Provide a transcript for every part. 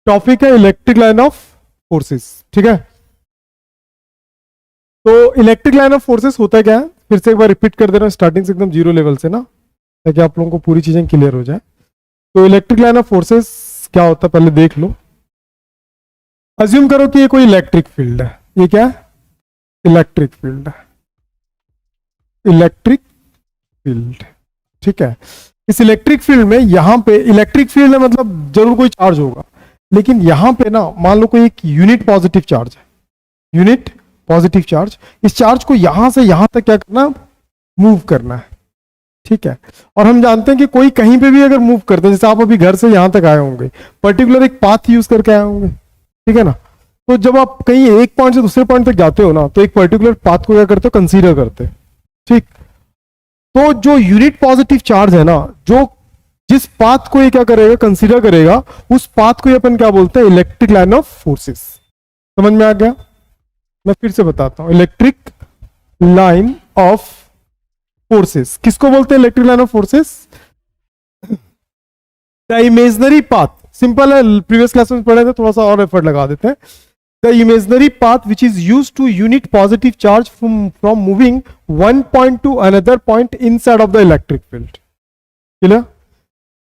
Topic है electric line of forces, ठीक है। तो इलेक्ट्रिक लाइन ऑफ फोर्सेस होता क्या है, फिर से एक बार रिपीट कर दे रहा हूँ स्टार्टिंग से एकदम जीरो लेवल से ना, ताकि आप लोगों को पूरी चीजें क्लियर हो जाए। तो इलेक्ट्रिक लाइन ऑफ फोर्सेस क्या होता है पहले देख लो। अज्यूम करो कि ये कोई इलेक्ट्रिक फील्ड है, ये क्या है, इलेक्ट्रिक फील्ड है, इलेक्ट्रिक फील्ड, ठीक है। इस इलेक्ट्रिक फील्ड में यहां पे इलेक्ट्रिक फील्ड है मतलब जरूर कोई चार्ज होगा, लेकिन यहां पे ना मान लो कोई एक यूनिट पॉजिटिव चार्ज है, यूनिट पॉजिटिव चार्ज, इस चार्ज को यहां से यहां तक क्या करना, मूव करना है, ठीक है। और हम जानते हैं कि कोई कहीं पे भी अगर मूव करते हैं, जैसे आप अभी घर से यहां तक आए होंगे, पर्टिकुलर एक पाथ यूज करके आए होंगे, ठीक है ना। तो जब आप कहीं एक पॉइंट से दूसरे पॉइंट तक जाते हो ना, तो एक पर्टिकुलर पाथ को क्या करते हो, कंसीडर करते हो, ठीक। तो जो यूनिट पॉजिटिव चार्ज है ना, जो जिस पाथ को ये क्या करेगा, कंसीडर करेगा, उस पाथ को ये अपन क्या बोलते हैं, इलेक्ट्रिक लाइन ऑफ फोर्सेस। समझ में आ गया? मैं फिर से बताता हूं, इलेक्ट्रिक लाइन ऑफ फोर्सेस किसको बोलते हैं, electric line of forces. The imaginary path, simple है, प्रीवियस क्लास में पढ़े थे, थोड़ा सा और एफर्ट लगा देते हैं। The imaginary path which is used to unit positive charge from moving one point to another point inside of the electric field. Clear?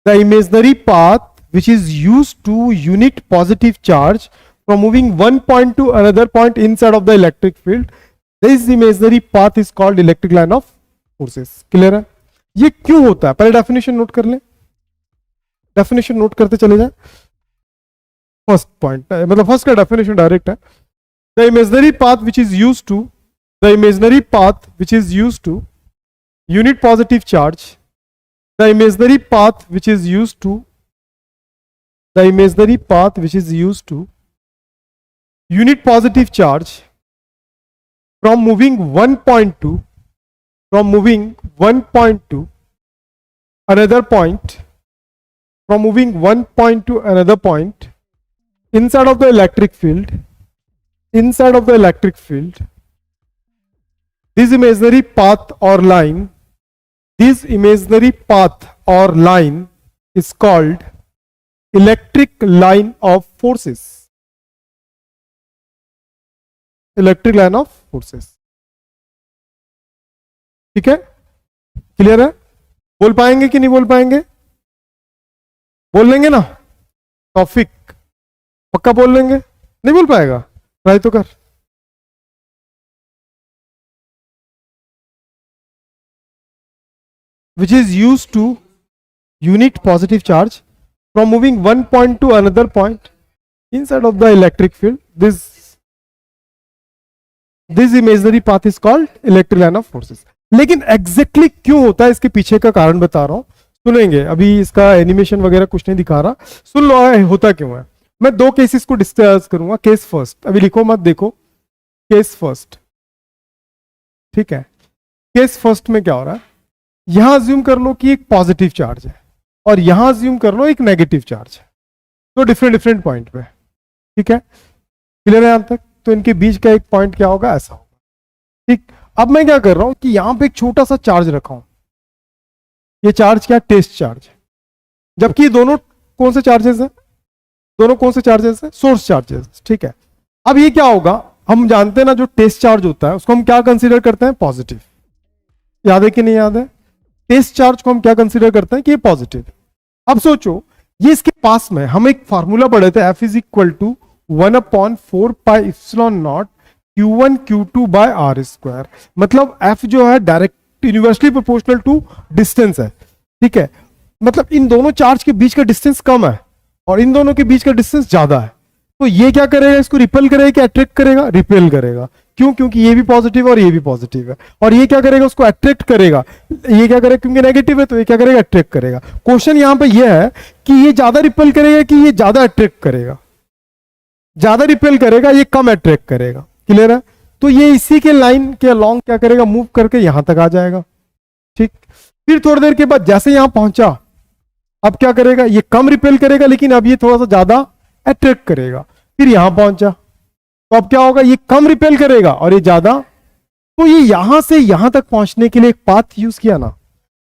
The imaginary path which is used to unit positive charge from moving one point to another point inside of the electric field, this imaginary path is called electric line of forces. Clear है? ये क्यों होता है, पहले definition note कर लें, definition note करते चले जाए। फर्स्ट पॉइंट मतलब फर्स्ट का डेफिनेशन डायरेक्ट है, the imaginary path which is used to, the imaginary path which is used to unit positive charge, the imaginary path which is used to, the imaginary path which is used to unit positive charge from moving one point to, from moving one point to another point, from moving one point to another point inside of the electric field, inside of the electric field, this imaginary path or line, this imaginary path or line is called electric line of forces, electric line of forces, ठीक है। Clear है? बोल पाएंगे कि नहीं बोल पाएंगे? बोल लेंगे ना, टॉपिक पक्का बोल लेंगे, नहीं बोल पाएगा ट्राई तो कर। Which is use to unit positive charge from moving one point to another point inside of the electric field, this imaginary path is called electric line of forces. लेकिन एग्जैक्टली क्यों होता है, इसके पीछे का कारण बता रहा हूं, सुनेंगे। अभी इसका एनिमेशन वगैरह कुछ नहीं दिखा रहा, सुन लो होता क्यों है। मैं दो केसेस को डिस्कस करूंगा। केस फर्स्ट, अभी लिखो मत, देखो केस फर्स्ट, ठीक है। केस फर्स्ट में क्या हो रहा है, यहां अज्यूम कर लो कि एक पॉजिटिव चार्ज है और यहां अज्यूम कर लो एक नेगेटिव चार्ज है, तो डिफरेंट पॉइंट पे, ठीक है। क्लियर है यहां तक? तो इनके बीच का एक पॉइंट क्या होगा, ऐसा होगा, ठीक। अब मैं क्या कर रहा हूं कि यहां पे एक छोटा सा चार्ज रखा हूं, ये चार्ज क्या, टेस्ट चार्ज, जबकि ये दोनों कौन से चार्जेस हैं, दोनों कौन से चार्जेस हैं, सोर्स चार्जेस, ठीक है। अब ये क्या होगा, हम जानते हैं ना, जो टेस्ट चार्ज होता है उसको हम क्या कंसीडर करते हैं, पॉजिटिव। याद है कि नहीं याद है? टेस्ट चार्ज को हम क्या कंसीडर करते हैं कि ये पॉजिटिव। अब सोचो, ये इसके पास में हम एक फार्मूला पढ़े थे, F is equal to 1/4 pi epsilon naught Q1 Q2 by R square. मतलब F जो है direct universally proportional to distance है, ठीक है। मतलब इन दोनों चार्ज के बीच का डिस्टेंस कम है और इन दोनों के बीच का डिस्टेंस ज्यादा है, तो ये क्या करेगा, इसको रिपेल करेगा कि अट्रैक्ट करेगा, रिपेल करेगा। क्यों? क्योंकि ये भी पॉजिटिव और ये भी पॉजिटिव है। और ये क्या करेगा, उसको अट्रैक्ट करेगा। ये क्या करेगा, क्योंकि नेगेटिव है तो ये क्या करेगा, अट्रैक्ट करेगा। क्वेश्चन यहां पे ये है कि ये ज्यादा रिपेल करेगा कि ये ज्यादा अट्रैक्ट करेगा। ज्यादा रिपेल करेगा, ये कम अट्रैक्ट करेगा। क्लियर है? तो ये इसी के लाइन के अलोंग क्या करेगा, मूव करके यहां तक आ जाएगा, ठीक। फिर थोड़ी देर के बाद जैसे यहां पहुंचा, अब क्या करेगा, ये कम रिपेल करेगा, लेकिन अब ये थोड़ा सा ज्यादा अट्रैक्ट करेगा। फिर यहां पहुंचा तो अब क्या होगा, ये कम रिपेल करेगा और ये ज्यादा। तो ये यहां से यहां तक पहुंचने के लिए एक पाथ यूज किया ना,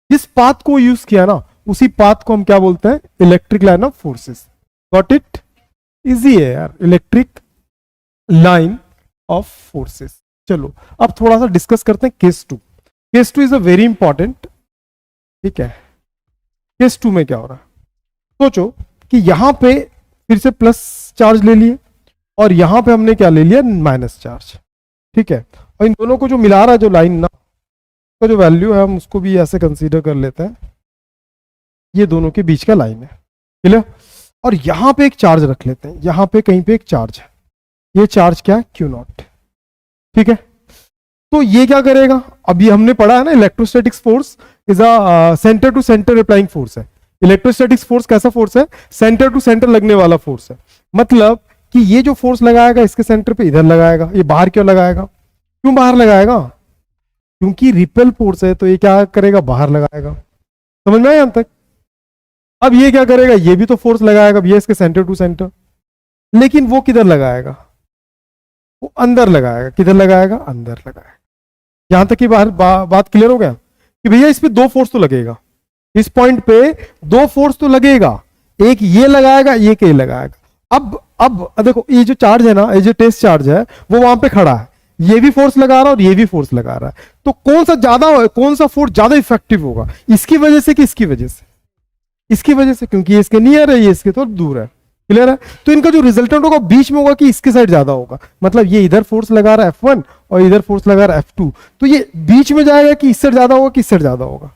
जिस पाथ को यूज किया ना, उसी पाथ को हम क्या बोलते हैं, electric line of forces. Got it? Easy है यार, इलेक्ट्रिक लाइन ऑफ फोर्सेस। चलो अब थोड़ा सा डिस्कस करते हैं case two. Case two is a very important, ठीक है। केस टू में क्या हो रहा है, सोचो कि यहां पे फिर से प्लस चार्ज ले लिए और यहां पे हमने क्या ले लिया, माइनस चार्ज, ठीक है। और इन दोनों को जो मिला रहा है जो लाइन ना, का जो वैल्यू है हम उसको भी ऐसे कंसीडर कर लेते हैं, ये दोनों के बीच का लाइन है, क्लियर। और यहां पे एक चार्ज रख लेते हैं, यहां पे कहीं पे एक चार्ज है, ये चार्ज क्या है, क्यू नॉट, ठीक है। तो ये क्या करेगा, अभी हमने पढ़ा है ना, electrostatics force is a centre to centre repelling force है। इलेक्ट्रोस्टैटिक्स फोर्स कैसा फोर्स है, सेंटर टू सेंटर लगने वाला फोर्स है। मतलब कि ये जो फोर्स लगाएगा इसके सेंटर पे इधर लगाएगा, ये बाहर क्यों लगाएगा, क्यों बाहर लगाएगा, क्योंकि रिपेल फोर्स है, तो ये क्या करेगा, बाहर लगाएगा। समझ में आया यहां तक। अब ये क्या करेगा, ये भी तो फोर्स लगाएगा, ये इसके सेंटर टू सेंटर, लेकिन वो किधर लगाएगा, वो अंदर लगाएगा। किधर लगाएगा, अंदर लगाएगा। यहां तक की बात क्लियर हो गया कि भैया इस पे दो फोर्स तो लगेगा, इस पॉइंट पे दो फोर्स तो लगेगा, एक ये लगाएगा, एक ये लगाएगा। अब देखो ये जो चार्ज है ना, ये जो टेस्ट चार्ज है वो वहां पे खड़ा है, ये भी फोर्स लगा रहा है और ये भी फोर्स लगा रहा है। तो कौन सा फोर्स ज्यादा इफेक्टिव होगा, इसकी वजह से कि इसकी वजह से, इसकी वजह से, क्योंकि ये इसके नियर है, ये इसके थोड़ा दूर है, क्लियर है। तो इनका जो रिजल्टेंट होगा बीच में होगा कि इसके साइड ज्यादा होगा, मतलब ये इधर फोर्स लगा रहा है F1 और इधर फोर्स लगा रहा है F2, तो ये बीच में जाएगा कि इस साइड ज्यादा होगा कि इस साइड ज्यादा होगा,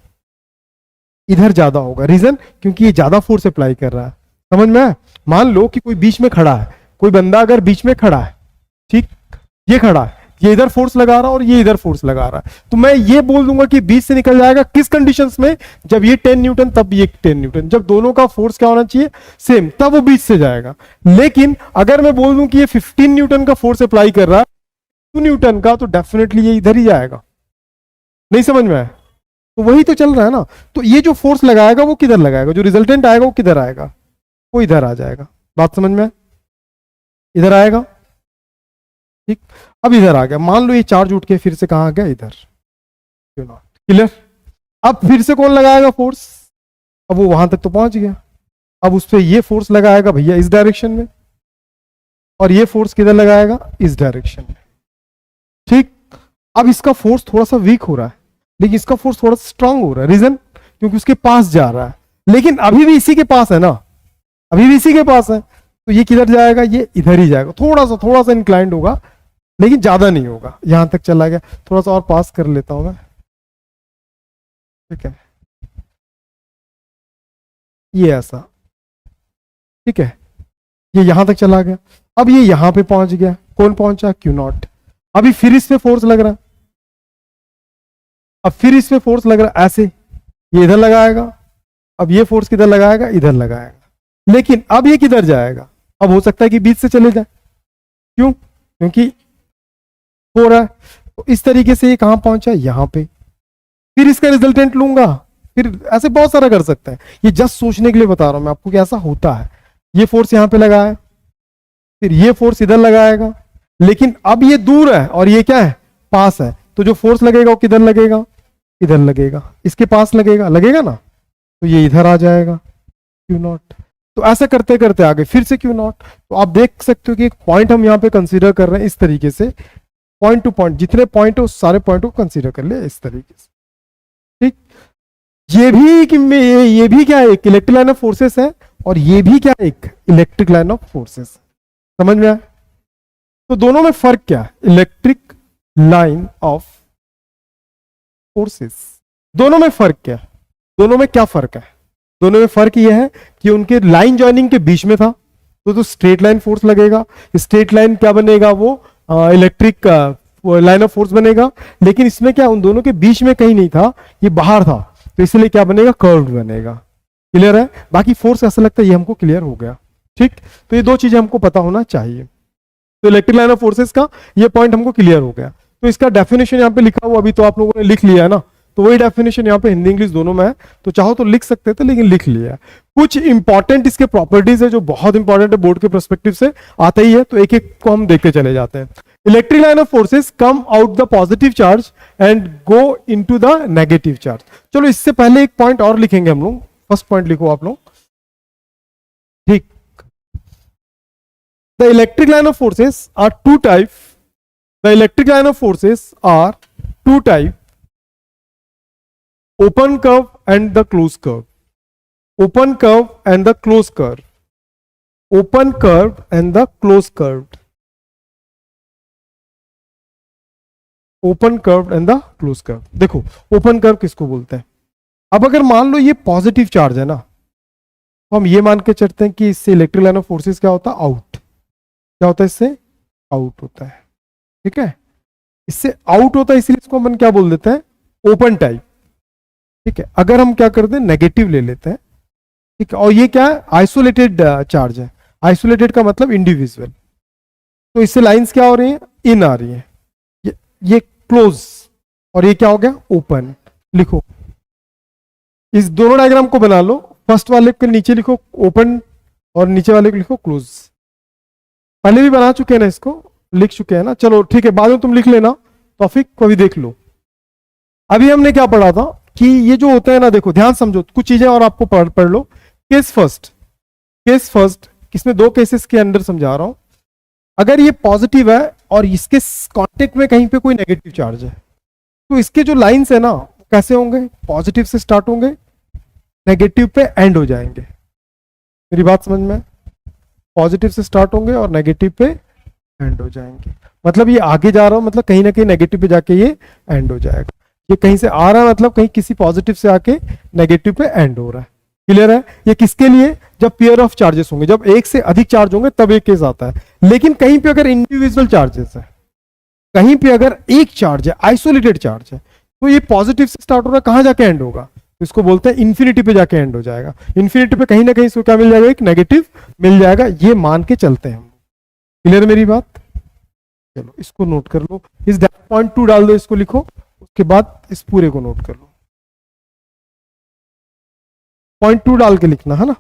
इधर ज्यादा होगा। रीजन, क्योंकि ये ज्यादा फोर्स अप्लाई कर रहा है। समझ में आया? मान लो कि कोई बीच में खड़ा है, कोई बंदा अगर बीच में खड़ा है, ठीक, ये खड़ा है, ये इधर फोर्स लगा रहा है और ये इधर फोर्स लगा रहा है, तो मैं ये बोल दूंगा कि बीच से निकल जाएगा। किस कंडीशंस में, जब ये 10 न्यूटन तब ये 10 न्यूटन, जब दोनों का फोर्स क्या होना चाहिए, सेम, तब वो बीच से जाएगा। लेकिन अगर मैं बोल दूं कि ये 15 न्यूटन का फोर्स अप्लाई कर रहा है 2 न्यूटन का, तो डेफिनेटली ये इधर ही जाएगा। नहीं समझ में आया? तो वही तो चल रहा है ना। तो ये जो फोर्स लगाएगा वो किधर लगाएगा, जो रिजल्टेंट आएगा वो किधर आएगा, वो इधर आ जाएगा। बात समझ में? इधर आएगा, ठीक। अब इधर आ गया, मान लो ये चार्ज उठ के फिर से कहां आ गया, इधर, क्लियर। अब फिर से कौन लगाएगा फोर्स, अब वो वहां तक तो पहुंच गया, अब उस पर ये फोर्स लगाएगा भैया इस डायरेक्शन में, और ये फोर्स किधर लगाएगा, इस डायरेक्शन में, ठीक। अब इसका फोर्स थोड़ा सा वीक हो रहा है, लेकिन इसका फोर्स थोड़ा सा स्ट्रांग हो रहा है। रीजन, क्योंकि उसके पास जा रहा है, लेकिन अभी भी इसी के पास है ना, अभी भी इसी के पास है, तो ये किधर जाएगा, ये इधर ही जाएगा। थोड़ा सा इंक्लाइंड होगा, लेकिन ज्यादा नहीं होगा। यहां तक चला गया, थोड़ा सा और पास कर लेता हूं मैं, ठीक है, ये ऐसा, ठीक है, ये यहां तक चला गया। अब ये यहां पे पहुंच गया, कौन पहुंचा, क्यू नॉट। अभी फिर इस पे फोर्स लग रहा है, अब फिर इस पे फोर्स लग रहा है, ऐसे ये इधर लगाएगा, अब ये फोर्स किधर लगाएगा, इधर लगाएगा। लेकिन अब ये किधर जाएगा, अब हो सकता है कि बीच से चले जाए, क्यों, क्योंकि हो रहा है। तो इस तरीके से ये कहां पहुंचा, यहां पे। फिर इसका रिजल्टेंट लूंगा, फिर ऐसे बहुत सारा कर सकता है। ये जस्ट सोचने के लिए बता रहा हूं मैं आपको कि ऐसा होता है। ये फोर्स यहां पे लगा है, फिर ये फोर्स इधर लगाएगा, लेकिन अब ये दूर है और ये क्या है, पास है, तो जो फोर्स लगेगा वो किधर लगेगा, इधर लगेगा, इसके पास लगेगा, लगेगा ना, तो ये इधर आ जाएगा, क्यू नॉट। तो ऐसा करते करते आगे फिर से क्यू नॉट। तो आप देख सकते हो कि एक पॉइंट हम यहां पे कंसीडर कर रहे हैं इस तरीके से, पॉइंट टू पॉइंट, जितने पॉइंट है उस सारे पॉइंट को कंसीडर कर ले इस तरीके से, ठीक। ये भी क्या है, एक इलेक्ट्रिक लाइन ऑफ फोर्सेस है, और ये भी क्या है, एक इलेक्ट्रिक लाइन ऑफ फोर्सेस। समझ में आया? तो दोनों में फर्क क्या है, इलेक्ट्रिक लाइन ऑफ फोर्सेस, दोनों में फर्क क्या है, दोनों में क्या फर्क है, दोनों में फर्क यह है कि उनके लाइन जॉइनिंग के बीच में था, तो स्ट्रेट लाइन फोर्स लगेगा। स्ट्रेट लाइन क्या बनेगा, वो इलेक्ट्रिक लाइन ऑफ फोर्स बनेगा। लेकिन इसमें क्या, उन दोनों के बीच में कहीं नहीं था, ये बाहर था, तो इसलिए क्या बनेगा, कर्व्ड बनेगा। क्लियर है? बाकी फोर्स ऐसा लगता है ये हमको क्लियर हो गया, ठीक। तो ये दो चीजें हमको पता होना चाहिए। तो इलेक्ट्रिक लाइन ऑफ फोर्सेस का ये पॉइंट हमको क्लियर हो गया। तो इसका डेफिनेशन यहाँ पे लिखा हुआ अभी तो आप लोगों ने लिख लिया है ना, तो वही डेफिनेशन यहाँ पे हिंदी इंग्लिश दोनों में है, तो चाहो तो लिख सकते थे, लेकिन लिख लिया। कुछ इंपॉर्टेंट इसके प्रॉपर्टीज है जो बहुत इंपॉर्टेंट है, बोर्ड के पर्सपेक्टिव से आता ही है, तो एक एक को हम देखते चले जाते हैं। Electric line of forces come out the positive charge and go into the negative charge. चलो इससे पहले एक पॉइंट और लिखेंगे हम लोग, फर्स्ट पॉइंट लिखो आप लोग, ठीक। The electric line of forces are two type, the electric line of forces are two type, open curve and the closed curve, open curve and the closed curve, open curve and the closed curved, open curve and the close curve. देखो open curve किसको बोलते हैं? अब अगर मान लो ये positive charge है ना, तो हम ये मान के चलते हैं कि इससे इलेक्ट्रिक लाइन ऑफ फोर्सेस क्या होता है? आउट। क्या होता है? इससे आउट होता है। ठीक है, इससे आउट होता है, इसलिए इसको हम क्या बोल देते हैं? Open type. ठीक है, अगर हम क्या करते हैं? नेगेटिव ले लेते हैं। ठीक है, और ये क्या है? आइसोलेटेड चार्ज है। आइसोलेटेड का मतलब इंडिविजुअल, तो इससे लाइंस क्या हो रही है? इन आ रही है। ये क्लोज और ये क्या हो गया? ओपन। लिखो, इस दोनों डायग्राम को बना लो। फर्स्ट वाले के नीचे लिखो ओपन और नीचे वाले को लिखो क्लोज। पहले भी बना चुके हैं ना, इसको लिख चुके हैं ना। चलो ठीक है, बाद में तुम लिख लेना, टॉपिक को भी देख लो। अभी हमने क्या पढ़ा था कि ये जो होता है ना, देखो ध्यान समझो कुछ चीजें और आपको पढ़ लो। केस फर्स्ट, केस फर्स्ट, इसमें दो केसेस के अंदर समझा रहा हूं। अगर ये पॉजिटिव है और इसके कांटेक्ट में कहीं पे कोई नेगेटिव चार्ज है, तो इसके जो लाइंस है ना कैसे होंगे? पॉजिटिव से स्टार्ट होंगे, नेगेटिव पे एंड हो जाएंगे। मेरी बात समझ में? पॉजिटिव से स्टार्ट होंगे और नेगेटिव पे एंड हो जाएंगे। मतलब ये आगे जा रहा हो, मतलब कहीं ना कहीं नेगेटिव पे जाके ये एंड हो जाएगा। ये कहीं से आ रहा है, मतलब कहीं किसी पॉजिटिव से आके नेगेटिव पे एंड हो रहा है। क्लियर है? ये किसके लिए? जब पेयर ऑफ चार्जेस होंगे, जब एक से अधिक चार्ज होंगे तब एक केस आता है। लेकिन कहीं पे अगर इंडिविजुअल चार्जेस है, कहीं पे अगर एक चार्ज है, आइसोलेटेड चार्ज है, तो ये पॉजिटिव से स्टार्ट हो रहा है, कहां जाके एंड होगा? तो इसको बोलते हैं इन्फिनिटी पे जाके एंड हो जाएगा। इन्फिनिटी पे कहीं ना कहीं इसको क्या मिल जाएगा? एक नेगेटिव मिल जाएगा। ये मान के चलते हैं हम। क्लियर है मेरी बात? चलो इसको नोट कर लो, इस पॉइंट 2 डाल दो, इसको लिखो, उसके बाद इस पूरे को नोट कर लो। पॉइंट 2 डाल के लिखना है ना।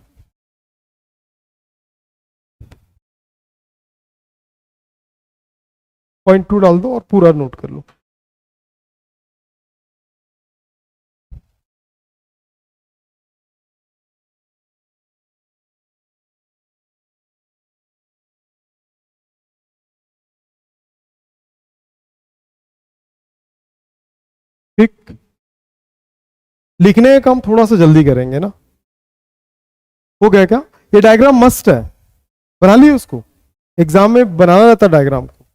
पॉइंट 2 डाल दो और पूरा नोट कर लो। ठीक, लिखने का काम थोड़ा सा जल्दी करेंगे ना। हो गया क्या? ये डायग्राम मस्ट है, बना लिया उसको, एग्जाम में बनाना रहता डायग्राम को।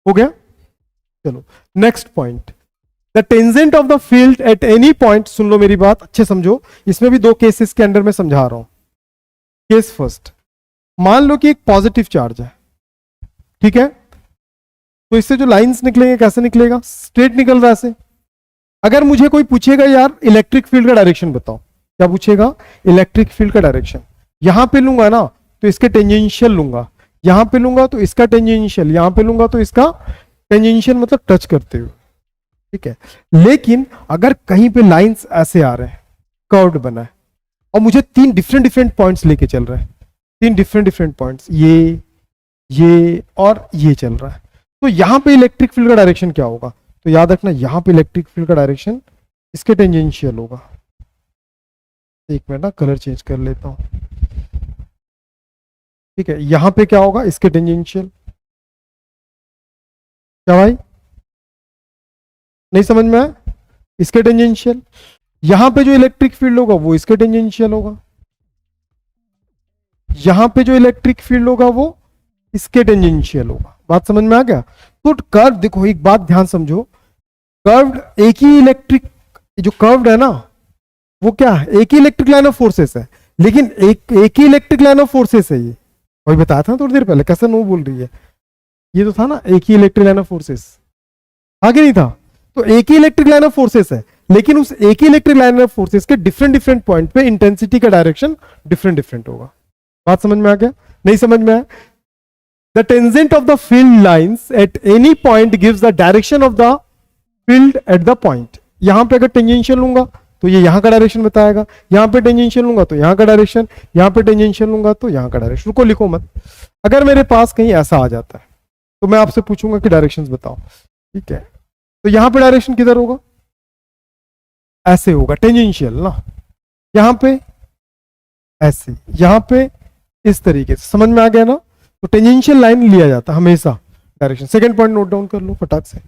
हो गया? चलो next point, the tangent of the field at any point. सुन लो मेरी बात, अच्छे समझो, इसमें भी दो केसेस के अंडर में समझा रहा हूं। केस फर्स्ट, मान लो कि एक पॉजिटिव चार्ज है, ठीक है, तो इससे जो लाइंस निकलेंगे कैसे निकलेगा? स्ट्रेट निकल रहा है ऐसे। अगर मुझे कोई पूछेगा यार इलेक्ट्रिक फील्ड का डायरेक्शन बताओ, क्या पूछेगा? इलेक्ट्रिक फील्ड का डायरेक्शन। यहां पे लूंगा ना तो इसके टेंजेंशियल लूंगा, यहां पे लूंगा तो इसका टेंजेंशियल, यहां पे लूंगा तो इसका टेंजेंशियल, मतलब टच करते हुए। ठीक है, लेकिन अगर कहीं पे लाइंस ऐसे आ रहे हैं, कर्व्ड बना है, और मुझे तीन डिफरेंट पॉइंट्स लेके चल रहे हैं, तीन डिफरेंट पॉइंट्स, ये और ये चल रहा है, तो यहां पे इलेक्ट्रिक फील्ड का डायरेक्शन क्या होगा? तो याद रखना, यहां पे इलेक्ट्रिक फील्ड का डायरेक्शन इसके टेंजेंशियल होगा। एक मिनट ना, कलर चेंज कर लेता हूं। ठीक है, यहां पे क्या होगा? इसके टेंजेंशियल। क्या भाई, नहीं समझ में आया? इसके टेंजेंशियल। यहां पे जो इलेक्ट्रिक फील्ड होगा वो इसके टेंजेंशियल होगा, यहां पे जो इलेक्ट्रिक फील्ड होगा वो इसके टेंजेंशियल होगा। बात समझ में आ गया? तो कर्व देखो, एक बात ध्यान समझो, कर्व्ड एक ही इलेक्ट्रिक, जो कर्व्ड है ना वो क्या है? एक ही इलेक्ट्रिक लाइन ऑफ फोर्सेस है, लेकिन एक ही इलेक्ट्रिक लाइन ऑफ फोर्सेस है। ये वही बताया था थोड़ी देर पहले, कैसे नो बोल रही है, ये तो था ना, एक ही इलेक्ट्रिक लाइन ऑफ फोर्सेस, आगे नहीं था? तो एक ही इलेक्ट्रिक लाइन ऑफ फोर्सेस है, लेकिन उस एक ही इलेक्ट्रिक लाइन ऑफ फोर्सेस के डिफरेंट पॉइंट पे इंटेंसिटी का डायरेक्शन डिफरेंट होगा। बात समझ में आ गया? नहीं समझ में आया? The tangent of the field lines at any point gives the direction of the field at the point. यहां पे अगर टेंजेंशियल लूंगा तो ये यहां का डायरेक्शन बताएगा, यहां पे टेंजेंशियल लूंगा तो यहां का डायरेक्शन, यहां पे टेंजेंशियल लूंगा तो यहां का डायरेक्शन। रुको, लिखो मत। अगर मेरे पास कहीं ऐसा आ जाता है तो मैं आपसे पूछूंगा कि डायरेक्शंस बताओ, ठीक है, तो यहां पे डायरेक्शन किधर होगा? ऐसे होगा टेंजेंशियल ना, यहां पे ऐसे, यहां पे इस तरीके से, समझ में आ गया ना। तो टेंजेंशियल लाइन लिया जाता हमेशा direction. Second point note down कर लो फटाक से।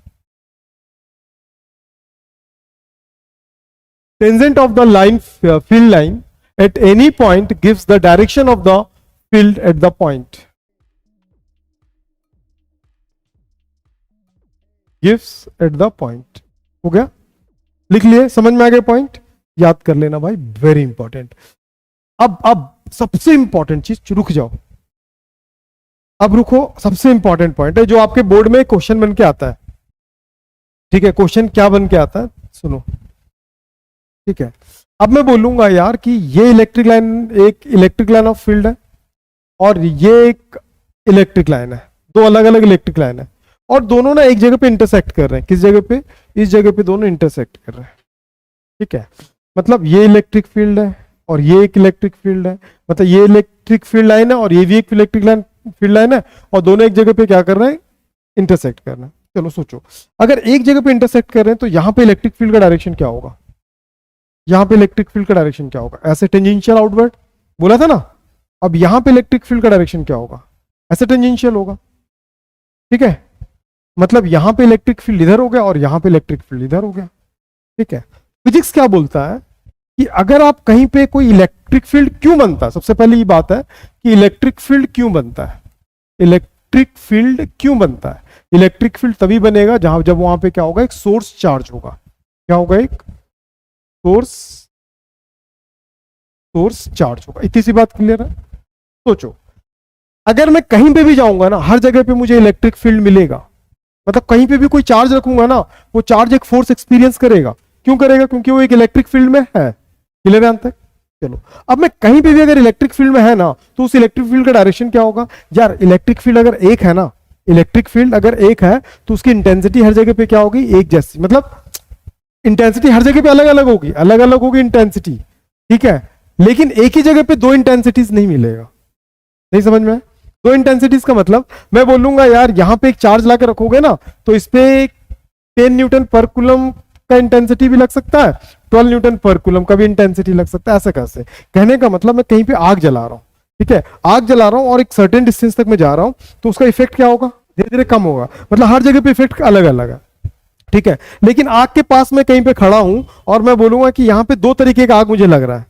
Tangent of the line, field line at any point gives the direction of the field eight the point, gives eight the point. हो गया, लिख लिए, समझ में आ गया पॉइंट, याद कर लेना भाई, वेरी इंपॉर्टेंट। अब सबसे इंपॉर्टेंट चीज, रुक जाओ, अब रुको, सबसे इंपॉर्टेंट पॉइंट है जो आपके बोर्ड में क्वेश्चन बन के आता है। ठीक है, क्वेश्चन क्या बन के आता है, सुनो। ठीक है, अब मैं बोलूंगा यार कि ये इलेक्ट्रिक लाइन, एक इलेक्ट्रिक लाइन ऑफ फील्ड है और ये एक इलेक्ट्रिक लाइन है, दो अलग अलग इलेक्ट्रिक लाइन है, और दोनों ना एक जगह पे इंटरसेक्ट कर रहे हैं। किस जगह पे, इस जगह पे दोनों इंटरसेक्ट कर रहे हैं। ठीक है, मतलब ये इलेक्ट्रिक फील्ड है और ये एक इलेक्ट्रिक फील्ड है, मतलब ये इलेक्ट्रिक फील्ड लाइन है और ये भी एक इलेक्ट्रिक लाइन फील्ड लाइन है, और दोनों एक जगह पे क्या कर रहे हैं, इंटरसेक्ट कर रहे हैं। चलो सोचो, अगर एक जगह पे इंटरसेक्ट कर रहे हैं तो यहां पे इलेक्ट्रिक फील्ड का डायरेक्शन क्या होगा, यहां पे इलेक्ट्रिक फील्ड का डायरेक्शन क्या होगा, ऐसे टेंजेंशियल आउटवर्ड बोला था ना। अब यहां पे इलेक्ट्रिक फील्ड का डायरेक्शन क्या होगा, ऐसे टेंजेंशियल होगा। ठीक है, मतलब यहां पे इलेक्ट्रिक फील्ड इधर हो गया और यहां पे इलेक्ट्रिक फील्ड इधर हो गया। ठीक है, फिजिक्स क्या बोलता है कि अगर आप कहीं पे कोई इलेक्ट्रिक फील्ड क्यों बनता है, सबसे पहले ये बात है कि इलेक्ट्रिक फील्ड क्यों बनता है, इलेक्ट्रिक फील्ड क्यों बनता है। इलेक्ट्रिक फील्ड तभी बनेगा जहां, जब वहां पे क्या होगा, एक सोर्स चार्ज होगा। क्या होगा, एक सोर्स चार्ज होगा। इतनी सी बात क्लियर है। सोचो, अगर मैं कहीं पे भी जाऊंगा ना, हर जगह पे मुझे इलेक्ट्रिक फील्ड मिलेगा, मतलब कहीं पे भी कोई चार्ज रखूंगा ना, वो चार्ज एक फोर्स एक्सपीरियंस करेगा। क्यों करेगा, क्योंकि वो एक इलेक्ट्रिक फील्ड में है। क्लियर है तक, चलो। अब मैं कहीं पे भी अगर इलेक्ट्रिक फील्ड में है ना, तो उस इलेक्ट्रिक फील्ड का डायरेक्शन क्या होगा यार, इलेक्ट्रिक फील्ड अगर एक है ना, इलेक्ट्रिक फील्ड अगर एक है तो उसकी इंटेंसिटी हर जगह पे क्या होगी, एक जैसी, मतलब इंटेंसिटी हर जगह पे अलग अलग होगी, अलग अलग होगी इंटेंसिटी। ठीक है, लेकिन एक ही जगह पे दो इंटेंसिटीज नहीं मिलेगा। नहीं समझ में, दो इंटेंसिटीज का मतलब, मैं बोलूंगा यार यहां पे एक चार्ज लाकर रखोगे ना, तो इस पे 10 न्यूटन पर कूलम का इंटेंसिटी भी लग सकता है, 12 न्यूटन पर कूलम का भी इंटेंसिटी लग सकता है। ऐसा कैसे, कहने का मतलब मैं कहीं पे आग जला रहा हूं, ठीक है, आग जला रहा हूं और एक सर्टेन डिस्टेंस तक मैं जा रहा हूं, तो उसका इफेक्ट क्या होगा, धीरे धीरे कम होगा, मतलब हर जगह पे इफेक्ट अलग अलग है। ठीक है, लेकिन आग के पास मैं कहीं पे खड़ा हूं और मैं बोलूंगा कि यहां पे दो तरीके का आग मुझे लग रहा है,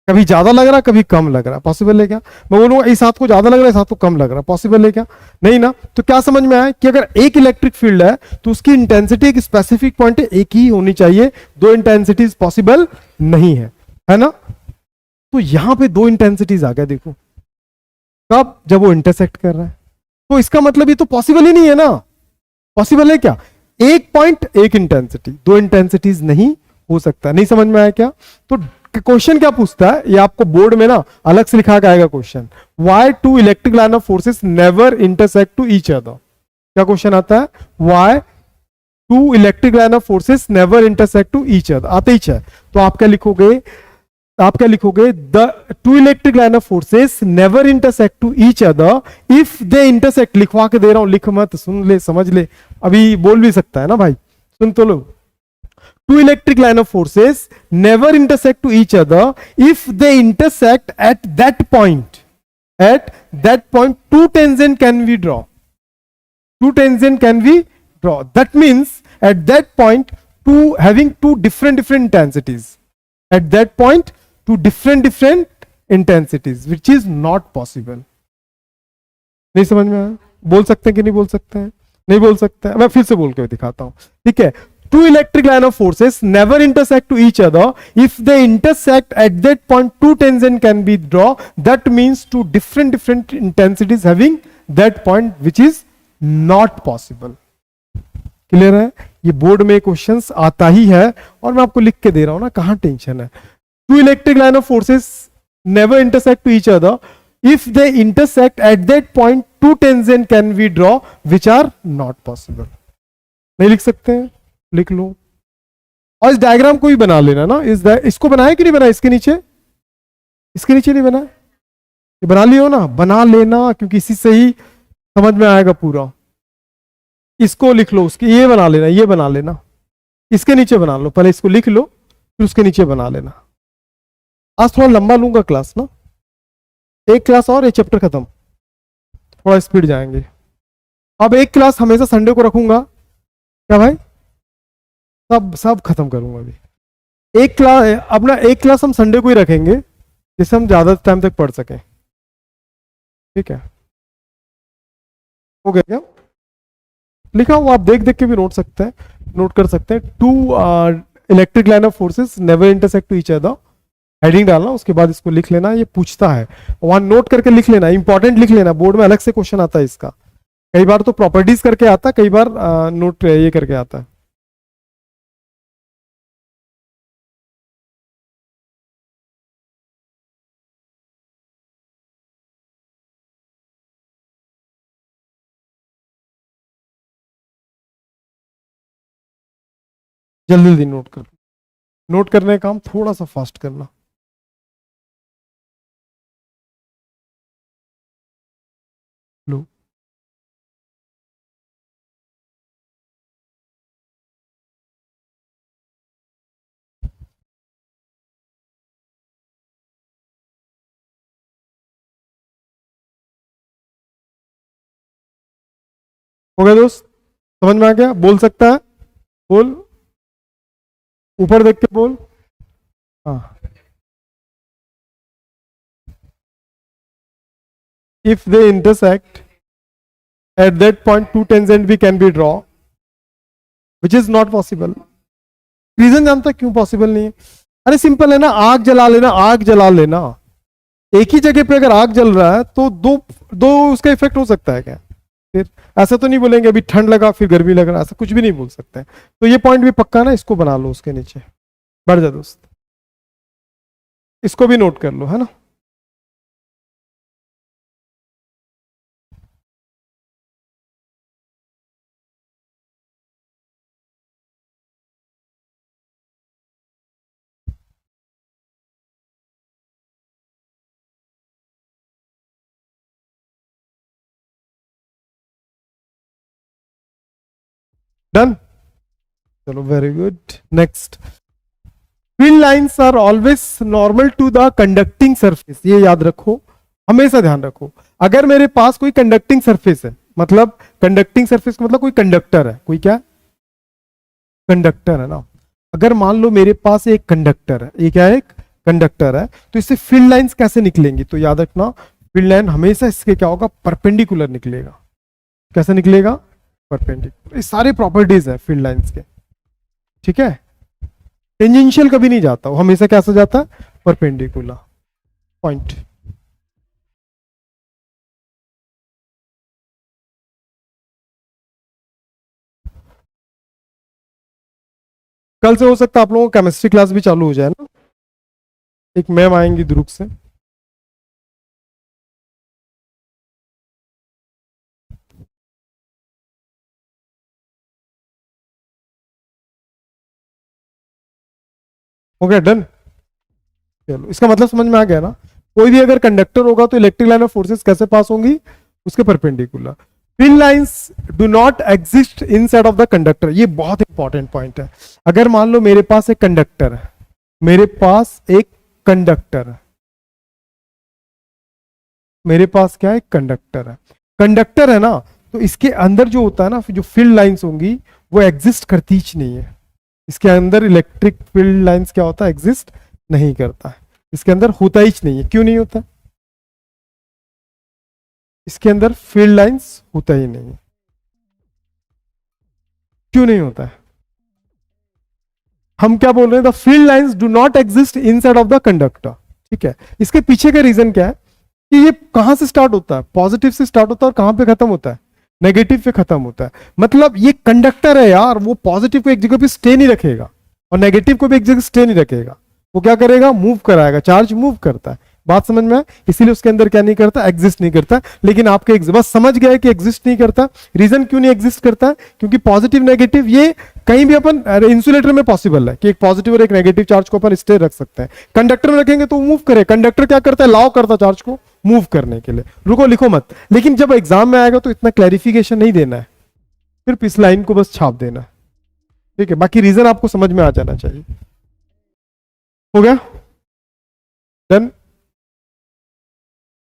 कभी ज्यादा लग रहा है कभी कम लग रहा है, पॉसिबल है क्या। मैं बोलूंगा इस हाथ को ज्यादा लग रहा है इस हाथ को कम लग रहा है, पॉसिबल है क्या, नहीं ना। तो क्या समझ में आया कि अगर एक इलेक्ट्रिक फील्ड है तो उसकी इंटेंसिटी एक स्पेसिफिक पॉइंट एक ही होनी चाहिए, दो इंटेंसिटीज पॉसिबल नहीं है ना। तो यहां पे दो इंटेंसिटीज आ गया, देखो कब, जब वो इंटरसेक्ट कर रहा है। तो इसका मतलब ये तो पॉसिबल ही नहीं है ना, पॉसिबल है क्या, एक पॉइंट एक इंटेंसिटी, दो इंटेंसिटीज नहीं हो सकता। नहीं समझ में आया क्या। तो क्वेश्चन क्या पूछता है, ये आपको बोर्ड में ना अलग से लिखा के आएगा question, why two electric line of forces never intersect to each other. क्या क्वेश्चन आता है, why two electric line of forces never intersect to each other, आते ही है। तो आप क्या लिखोगे, आप क्या लिखोगे, the two electric line of forces never intersect to each other if they intersect. लिखवा के दे रहा हूं, लिख मत, सुन ले समझ ले, अभी बोल भी सकता है ना भाई, सुन तो लो। Two electric line of forces never intersect to each other if they intersect at that point. At that point, two tangent can be draw. Two tangent can be draw. That means at that point, two having two different intensities. At that point, two different intensities, which is not possible. नहीं समझ में आया, बोल सकते हैं कि नहीं बोल सकते हैं, नहीं बोल सकते हैं। मैं फिर से बोल के दिखाता हूं, ठीक है। Two electric line of forces never intersect to each other. If they intersect at that point, two tangent can be draw. That means two different intensities having that point, which is not possible. Clear है, ये board में questions आता ही है और मैं आपको लिख के दे रहा हूं ना, कहां टेंशन है। Two electric line of forces never intersect to each other. If they intersect at that point, two tangent can be draw, which are not possible. नहीं लिख सकते हैं, लिख लो। और इस डायग्राम को भी बना लेना ना, इसको बनाया कि नहीं बनाया, इसके नीचे नहीं बनाया, ये बना लियो ना, बना लेना, क्योंकि इसी से ही समझ में आएगा पूरा। इसको लिख लो, उसकी ये बना लेना, ये बना लेना, इसके नीचे बना लो, पहले इसको लिख लो, फिर उसके नीचे बना लेना। आज थोड़ा लंबा लूंगा क्लास ना, एक क्लास और, एक चैप्टर खत्म, थोड़ा स्पीड जाएंगे। अब एक क्लास हमेशा संडे को रखूंगा, क्या भाई, सब सब खत्म करूंगा अभी। एक क्लास अपना, एक क्लास हम संडे को ही रखेंगे जिससे हम ज्यादा टाइम तक पढ़ सकें, ठीक है। हो गया क्या? लिखा हुआ आप देख देख के भी नोट सकते हैं, नोट कर सकते हैं। Two electric line of forces never intersect to each other, heading डालना, उसके बाद इसको लिख लेना। ये पूछता है वहां, नोट करके लिख लेना, इंपॉर्टेंट लिख लेना, बोर्ड में अलग से क्वेश्चन आता है इसका। कई बार तो प्रॉपर्टीज करके आता है, कई बार नोट ये करके आता है। जल्दी जल्दी नोट कर, नोट करने का काम थोड़ा सा फास्ट करना। लो, हो गया दोस्त, समझ में आ गया? बोल सकता है, बोल, ऊपर देख के बोल। हाँ, if they intersect at that point two tangent we can be draw, which is not possible। Reason जानता क्यों पॉसिबल नहीं है? अरे सिंपल है ना, आग जला लेना, आग जला लेना, एक ही जगह पे अगर आग जल रहा है तो दो दो उसका इफेक्ट हो सकता है क्या? फिर ऐसा तो नहीं बोलेंगे अभी ठंड लगा फिर गर्मी लग रहा, ऐसा कुछ भी नहीं बोल सकते। तो ये पॉइंट भी पक्का ना, इसको बना लो उसके नीचे। बढ़ जा दोस्त, इसको भी नोट कर लो, है ना। डन, चलो very good. Next, field lines are always normal to the conducting surface. ये याद रखो, हमेशा ध्यान रखो। अगर मेरे पास कोई कंडक्टिंग सरफेस है, मतलब कंडक्टिंग सरफेस का मतलब कोई कंडक्टर है, कोई क्या कंडक्टर है ना। अगर मान लो मेरे पास एक कंडक्टर है, ये क्या है, एक कंडक्टर है, तो इससे फील्ड लाइंस कैसे निकलेंगी? तो याद रखना, फील्ड लाइन हमेशा इसके क्या होगा, परपेंडिकुलर निकलेगा। कैसे निकलेगा? परपेंडिकुलर। ये सारे प्रॉपर्टीज है फील्ड लाइंस के, ठीक है। टेंजेंशियल कभी नहीं जाता, वो हमेशा कैसा जाता है, परपेंडिकुलर। पॉइंट। कल से हो सकता है आप लोगों को केमिस्ट्री क्लास भी चालू हो जाए ना, एक मैम आएंगी दुरुक से। हो गया, डन। चलो, इसका मतलब समझ में आ गया ना। कोई भी अगर कंडक्टर होगा तो इलेक्ट्रिक लाइन ऑफ फोर्सेस कैसे पास होंगी, उसके perpendicular. Field lines do not exist inside of the conductor. ये बहुत इंपॉर्टेंट पॉइंट है। अगर मान लो मेरे पास एक कंडक्टर है, मेरे पास एक कंडक्टर है, मेरे पास क्या है, कंडक्टर है, कंडक्टर है ना, तो इसके अंदर जो होता है ना, जो फील्ड लाइंस होंगी वो एग्जिस्ट करती ही नहीं है। इसके अंदर इलेक्ट्रिक फील्ड लाइंस क्या होता है, एग्जिस्ट नहीं करता है, इसके अंदर होता ही नहीं है। क्यों नहीं होता? इसके अंदर फील्ड लाइंस होता ही नहीं है। क्यों नहीं होता है? हम क्या बोल रहे हैं, the field lines do not exist inside of the conductor, ठीक है। इसके पीछे का रीजन क्या है कि ये कहां से स्टार्ट होता है, पॉजिटिव से स्टार्ट होता है, और कहां पे खत्म होता है, नेगेटिव पे खत्म होता है। मतलब ये कंडक्टर है यार, वो पॉजिटिव को एक जगह पे स्टे नहीं रखेगा और नेगेटिव को भी एक जगह स्टे नहीं रखेगा। वो क्या करेगा, मूव कराएगा, चार्ज मूव करता है। बात समझ में आए? इसीलिए उसके अंदर क्या नहीं करता, एग्जिस्ट नहीं करता। लेकिन आपके बस समझ गए कि एग्जिस्ट नहीं करता। रीजन क्यों नहीं एग्जिस्ट करता है? क्योंकि पॉजिटिव नेगेटिव ये कहीं भी अपन इंसुलेटर में पॉसिबल है कि एक पॉजिटिव और एक नेगेटिव चार्ज को अपन स्टे रख सकते हैं। कंडक्टर में रखेंगे तो मूव करे, कंडक्टर क्या करता है, लाव करता चार्ज को मूव करने के लिए। रुको, लिखो मत, लेकिन जब एग्जाम में आएगा तो इतना क्लैरिफिकेशन नहीं देना है, सिर्फ इस लाइन को बस छाप देना है, ठीक है। बाकी रीजन आपको समझ में आ जाना चाहिए। हो गया? Then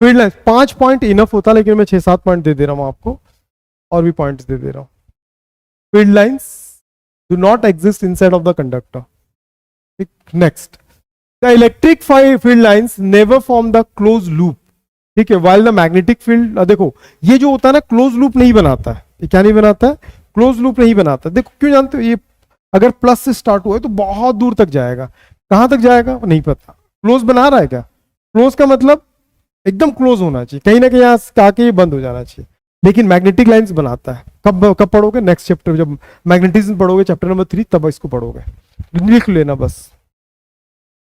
field lines 5 point enough होता, लेकिन मैं 6-7 पॉइंट दे दे रहा हूं आपको, और भी पॉइंट्स दे दे रहा हूं. Field lines do not exist inside of the conductor. Next, the electric field lines never form the close loop. ठीक है, वाइल द मैग्नेटिक फील्ड, देखो ये जो होता है ना क्लोज लूप नहीं बनाता है. ये क्या नहीं बनाता है? क्लोज लूप नहीं बनाता. देखो क्यों जानते हो? ये अगर प्लस से स्टार्ट हुआ है तो बहुत दूर तक जाएगा. कहां तक जाएगा नहीं पता. क्लोज बना रहा है क्या? क्लोज का मतलब एकदम क्लोज होना चाहिए, कहीं ना कहीं यहां आके ये बंद हो जाना चाहिए. लेकिन मैग्नेटिक लाइंस बनाता है. कब कब पढ़ोगे? नेक्स्ट चैप्टर, जब मैग्नेटिज्म पढ़ोगे चैप्टर नंबर 3, तब इसको पढ़ोगे. लिख लेना बस,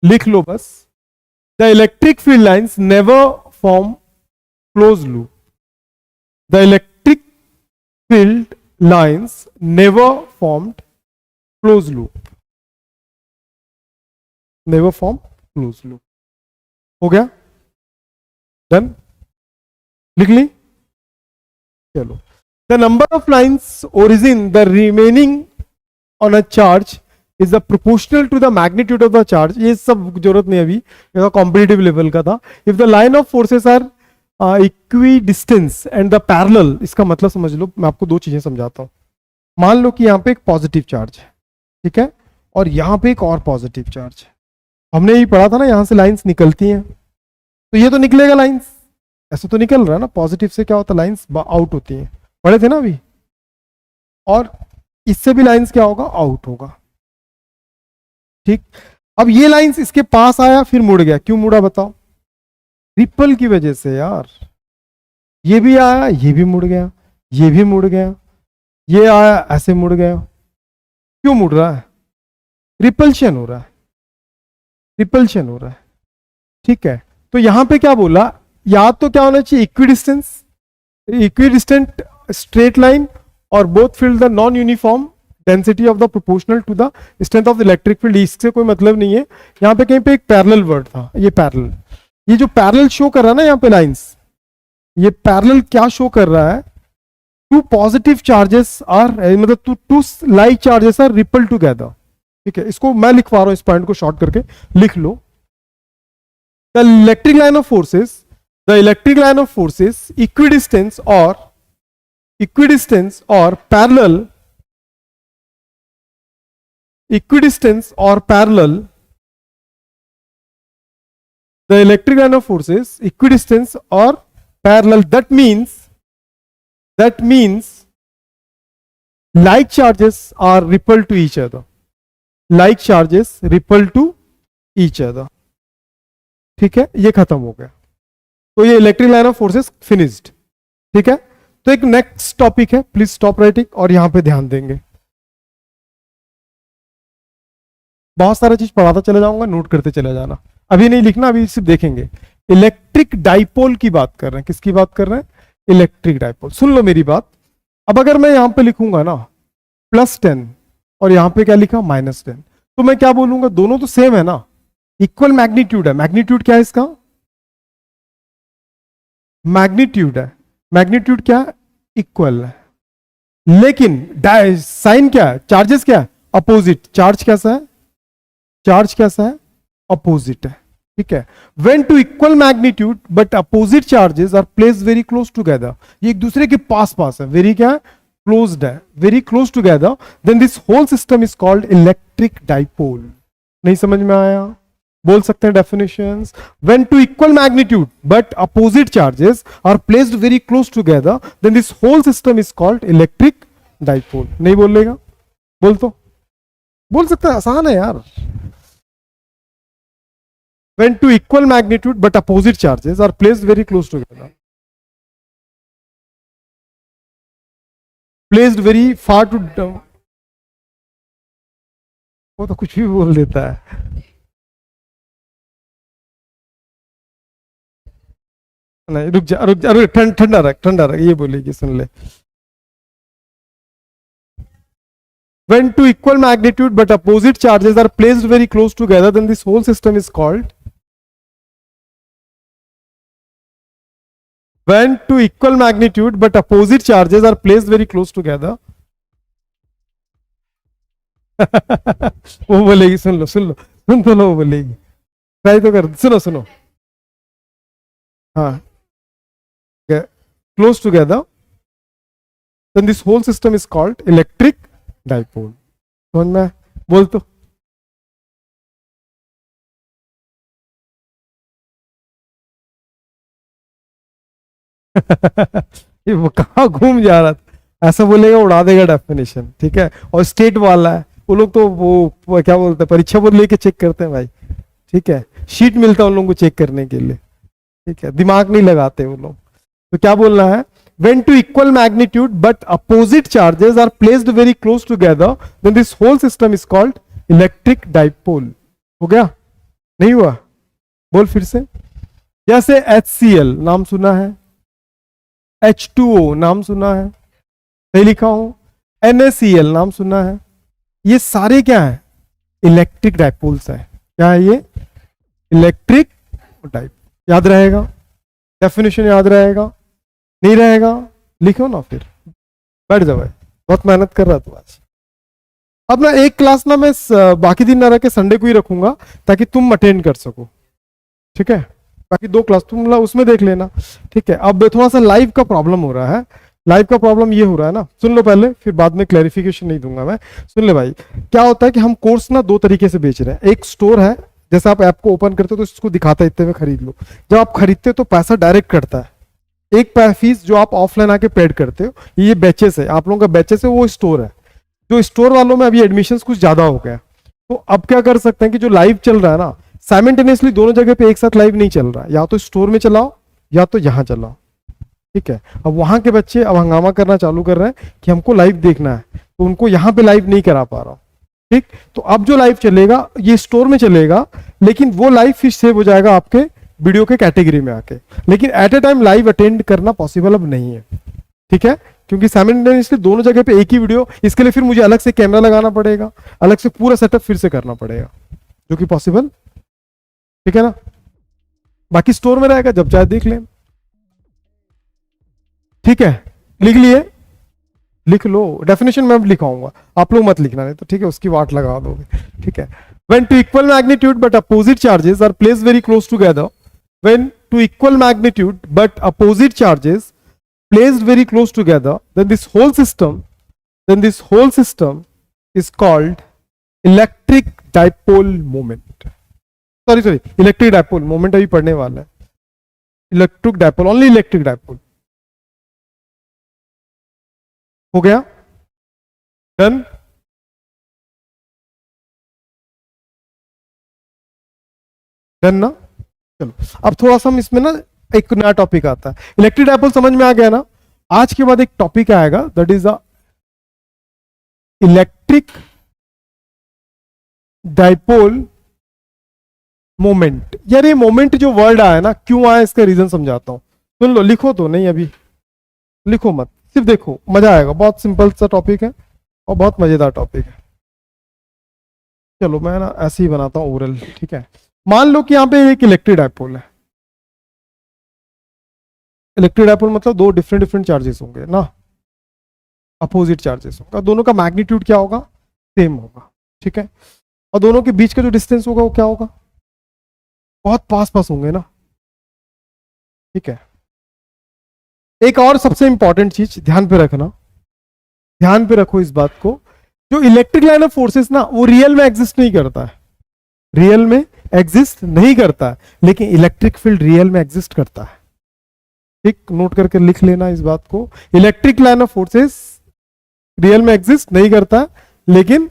लिख लो बस. The electric field lines never form close loop. The electric field lines never formed close loop. Never form close loop. हो गया? डन? लिख ली? चलो. The number of lines origin the remaining on a charge is the proportional to the magnitude of the charge. ये सब जरूरत नहीं अभी, ये कॉम्पिटिटिव लेवल का था. If the line of forces are equidistance and the parallel, इसका मतलब समझ लो. मैं आपको दो चीजें समझाता हूं. मान लो कि यहां पे एक पॉजिटिव चार्ज है, ठीक है, और यहां पे एक और पॉजिटिव चार्ज है. हमने ये पढ़ा था ना, यहां से लाइंस निकलती हैं, तो ये तो निकलेगा लाइंस, ऐसे तो निकल रहा है ना. पॉजिटिव से क्या होता है? लाइंस आउट होती हैं, पढ़े थे ना अभी. और इससे भी लाइंस क्या होगा? आउट होगा. ठीक. अब ये लाइंस इसके पास आया, फिर मुड़ गया. क्यों मुड़ा बताओ? रिपल की वजह से यार. ये भी आया, ये भी मुड़ गया, ये भी मुड़ गया, ये आया ऐसे मुड़ गया. क्यों मुड़ रहा है? रिपल्शन हो रहा है, रिपल्शन हो रहा है. ठीक है, तो यहां पे क्या बोला? या तो क्या होना चाहिए? इक्विडिस्टेंस, इक्विडिस्टेंट स्ट्रेट लाइन, और both field the non uniform density of the proportional to the strength of the electric field. इससे कोई मतलब नहीं है. यहां पे कहीं पे एक पैरेलल वर्ड था, ये पैरेलल. ये जो पैरेलल शो कर रहा है ना यहाँ पे लाइंस, ये पैरेलल क्या शो कर रहा है? टू पॉजिटिव चार्जेस आर, मतलब two like charges are repel together. ठीक है, इसको मैं लिखवा रहा हूं, इस पॉइंट को शॉर्ट करके लिख लो. The electric line of forces, the electric line of forces equidistance और parallel, equidistance or parallel, the electric line of forces equidistance or parallel. That means like charges are repelled to each other. Like charges repel to each other. ठीक है, ये खत्म हो गया. तो ये electric line of forces finished. ठीक है, तो एक नेक्स्ट टॉपिक है, प्लीज स्टॉप राइटिंग और यहां पे ध्यान देंगे. बहुत सारा चीज पढ़ाता चले जाऊंगा, नोट करते चले जाना. अभी नहीं लिखना, अभी सिर्फ देखेंगे. इलेक्ट्रिक डाइपोल की बात कर रहे हैं. किसकी बात कर रहे हैं? Electric dipole. सुन लो मेरी बात. अब अगर मैं यहां पे लिखूंगा ना +10 और यहां पे क्या लिखा? -10, तो मैं क्या बोलूंगा? दोनों तो सेम है ना, इक्वल मैग्नीट्यूड है. मैग्नीट्यूड क्या है इसका? मैग्नीट्यूड है. मैग्नीट्यूड क्या है? इक्वल है. लेकिन साइन क्या है? चार्जेस क्या है? अपोजिट. चार्ज कैसा है? चार्ज कैसा है? अपोजिट है. ठीक है. When two equal magnitude but opposite charges are placed very close together, ये एक दूसरे के पास पास है, वेरी क्या है? क्लोज्ड है, very close together, then this whole system is called electric dipole. नहीं समझ में आया? बोल सकते हैं definitions. When two equal magnitude but opposite charges are placed very close together, then this whole system is called electric dipole. नहीं बोलेगा? बोल तो बोल सकते हैं, आसान है यार. When two equal magnitude but opposite charges are placed very close together, placed very far to, वो तो कुछ भी बोल देता है. नहीं, रुक जा, रुक जा, ठंडा रख, ठंडा रख. ये बोलेगी, सुन ले. When two equal magnitude but opposite charges are placed very close together, then this whole system is called. When two equal magnitude but opposite charges are placed very close together, वो बोलेगी, सुन लो, सुन तो लो बोलेगी, ट्राई तो कर, सुनो सुनो। हाँ, close together, then this whole system is called electric dipole. समझ में आया? बोल तो। ये वो कहाँ घूम जा रहा था, ऐसा बोलेगा उड़ा देगा डेफिनेशन, ठीक है। और स्टेट वाला है वो लोग, तो वो क्या बोलते हैं, परीक्षा बोर्ड लेके चेक करते हैं भाई, ठीक है। शीट मिलता है उन लोगों को चेक करने के लिए, ठीक है, दिमाग नहीं लगाते वो लोग। तो क्या बोलना है, when to equal magnitude but opposite charges are placed very close together, then this whole system is called electric dipole. हो गया? नहीं हुआ? बोल फिर से। जैसे HCl नाम सुना है, H2O नाम सुना है, सही लिखा हूं, NaCl नाम सुना है, ये सारे क्या है, इलेक्ट्रिक डाइपोल्स है। क्या है ये, इलेक्ट्रिक डाइप। याद रहेगा, डेफिनेशन याद रहेगा, नहीं रहेगा लिखो ना फिर, बैठ जाओ भाई, बहुत मेहनत कर रहा तू आज। अब ना एक क्लास ना मैं बाकी दिन ना रख के संडे को ही रखूंगा, ताकि तुम अटेंड कर सको, ठीक है। बाकी दो क्लास तुम उसमें देख लेना, ठीक है। अब थोड़ा सा लाइव का प्रॉब्लम हो रहा है। लाइव का प्रॉब्लम ये हो रहा है ना, सुन लो पहले, फिर बाद में क्लैरिफिकेशन नहीं दूंगा मैं। सुन ले भाई, क्या होता है कि हम कोर्स ना दो तरीके से बेच रहे हैं। एक स्टोर है, जैसे आप ऐप को ओपन करते हो तो इसको दिखाता है इतने में खरीद लो। जब आप खरीदते हो तो पैसा डायरेक्ट कटता है, एक फीस जो आप ऑफलाइन आके पेड करते हो, ये बैचेस है, आप लोगों का बैचेस है, वो स्टोर है। जो स्टोर वालों में अभी एडमिशन कुछ ज्यादा हो गया, तो अब क्या कर सकते हैं कि जो लाइव चल रहा है ना, साइमल्टेनियसली दोनों जगह पे एक साथ लाइव नहीं चल रहा है, या तो स्टोर में चलाओ या तो यहां चलाओ, ठीक है। अब वहां के बच्चे अब हंगामा करना चालू कर रहे हैं कि हमको लाइव देखना है, तो उनको यहां पे लाइव नहीं करा पा रहा हूं, ठीक। तो अब जो लाइव चलेगा ये स्टोर में चलेगा, लेकिन वो लाइव फिर सेव हो जाएगा आपके वीडियो के कैटेगरी में आके, लेकिन at a time live attend करना पॉसिबल अब नहीं है, ठीक है। क्योंकि साइमल्टेनियसली दोनों जगह पे एक ही वीडियो, इसके लिए फिर मुझे अलग से कैमरा लगाना पड़ेगा, अलग से पूरा सेटअप फिर से करना पड़ेगा, जो कि पॉसिबल, ठीक है ना। बाकी स्टोर में रहेगा, जब चाहे देख लें, ठीक है। लिख लिए, लिख लो, डेफिनेशन मैं लिखाऊंगा, आप लोग मत लिखना, नहीं तो ठीक है उसकी वाट लगा दोगे, ठीक है। when to equal magnitude but opposite charges are placed very close together, when to equal magnitude but opposite charges placed very close together, then this whole system is called electric dipole moment. Sorry electric dipole moment अभी पढ़ने वाला है, electric dipole, only electric dipole. हो गया, done. Done ना, चलो। अब थोड़ा सा हम इसमें ना एक नया टॉपिक आता है, इलेक्ट्रिक डाइपोल समझ में आ गया ना। आज के बाद एक टॉपिक आएगा, that is the electric dipole moment. यार ये मोमेंट जो वर्ड आया ना, क्यों आया इसका रीजन समझाता हूं, सुन लो, लिखो तो नहीं अभी, लिखो मत, सिर्फ देखो, मजा आएगा, बहुत सिंपल सा टॉपिक है और बहुत मजेदार टॉपिक है। चलो मैं ना ऐसे ही बनाता हूँ ओरल, ठीक है। मान लो कि यहाँ पे एक इलेक्ट्रिक डाइपोल है, इलेक्ट्रिक डाइपोल मतलब दो डिफरेंट डिफरेंट चार्जेस होंगे ना, अपोजिट चार्जेस होगा, दोनों का मैग्नीट्यूड क्या होगा, सेम होगा, ठीक है। और दोनों के बीच का जो डिस्टेंस होगा वो क्या होगा, बहुत पास पास होंगे ना, ठीक है। एक और सबसे इंपॉर्टेंट चीज ध्यान पे रखना, ध्यान पे रखो इस बात को, जो इलेक्ट्रिक लाइन ऑफ फोर्सेस ना वो रियल में एग्जिस्ट नहीं करता है, रियल में एग्जिस्ट नहीं करता है, लेकिन इलेक्ट्रिक फील्ड रियल में एग्जिस्ट करता है, ठीक। नोट करके लिख लेना इस बात को, electric line of forces real में एग्जिस्ट नहीं करता, लेकिन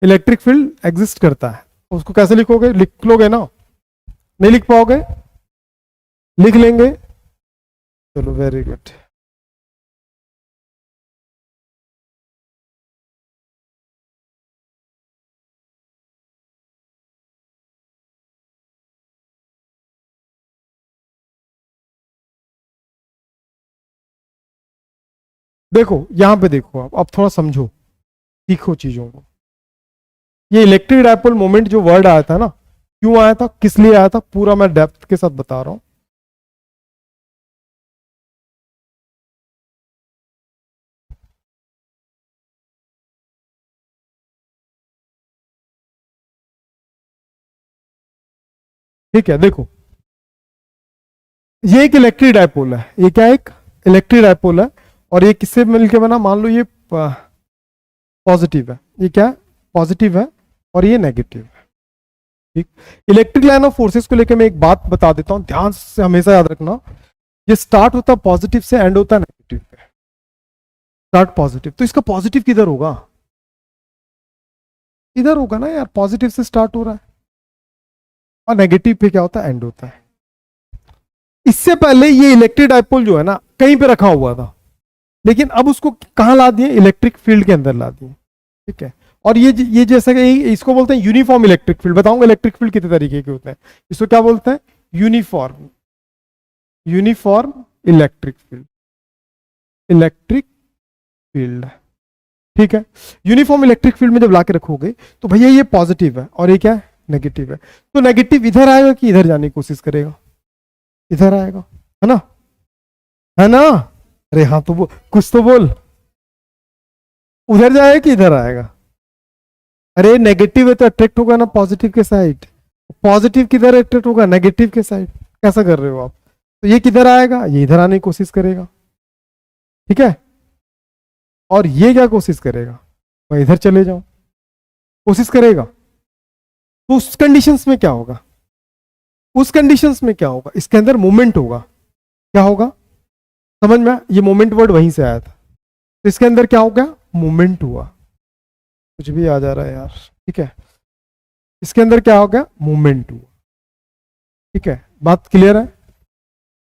इलेक्ट्रिक फील्ड एग्जिस्ट करता है। उसको कैसे लिखोगे, लिख लोगे ना, नहीं लिख पाओगे, लिख लेंगे, चलो वेरी गुड। देखो यहां पे देखो, आप अब थोड़ा समझो, सीखो चीजों को। ये इलेक्ट्रिक डाइपोल मोमेंट जो वर्ड आया था ना, क्यों आया था, किस लिए आया था, पूरा मैं डेप्थ के साथ बता रहा हूं। ठीक है, देखो ये एक इलेक्ट्रिक डायपोल है, ये क्या एक इलेक्ट्रिक डायपोल है, और ये किससे मिलके बना, मान लो ये पॉजिटिव है, ये क्या है पॉजिटिव है, और ये नेगेटिव है। ठीक, इलेक्ट्रिक लाइन ऑफ फोर्सेस को लेकर मैं एक बात बता देता हूं, ध्यान से हमेशा याद रखना, ये स्टार्ट होता पॉजिटिव से, एंड होता नेगेटिव पे। स्टार्ट पॉजिटिव, तो इसका पॉजिटिव किधर होगा, इधर होगा ना यार, पॉजिटिव से स्टार्ट हो रहा है, और नेगेटिव पे क्या होता है, एंड होता है। इससे पहले ये इलेक्ट्रिक डायपोल जो है ना कहीं पे रखा हुआ था, लेकिन अब उसको कहां ला दिए, इलेक्ट्रिक फील्ड के अंदर ला दिए। ठीक है, और ये जैसा कि इसको बोलते हैं यूनिफॉर्म इलेक्ट्रिक फील्ड। बताऊंगा इलेक्ट्रिक फील्ड कितने तरीके के होते हैं, इसको क्या बोलते हैं, uniform electric field, electric field. ठीक है, यूनिफॉर्म इलेक्ट्रिक फील्ड में जब लाके रखोगे तो भैया ये पॉजिटिव है और ये क्या है, नेगेटिव है, तो नेगेटिव इधर आएगा कि इधर जाने की कोशिश करेगा, इधर आएगा, है ना, है ना, अरे हाँ तो कुछ तो बोल, उधर जाएगा कि इधर आएगा, अरे नेगेटिव है तो अट्रैक्ट होगा ना पॉजिटिव के साइड, पॉजिटिव किधर अट्रैक्ट होगा, नेगेटिव के साइड। कैसा कर रहे हो आप, तो ये किधर आएगा, ये इधर आने की कोशिश करेगा। ठीक है, और ये क्या कोशिश करेगा, मैं इधर चले जाऊं, कोशिश करेगा। तो उस कंडीशंस में क्या होगा, उस कंडीशंस में क्या होगा, इसके अंदर मूवमेंट होगा, क्या होगा, समझ में, ये मूवमेंट वर्ड वहीं से आया था, तो इसके अंदर क्या हो गया, मूवमेंट हुआ, कुछ भी आ जा रहा है यार। ठीक है, इसके अंदर क्या हो गया, मूवमेंट हुआ। ठीक है, बात क्लियर है।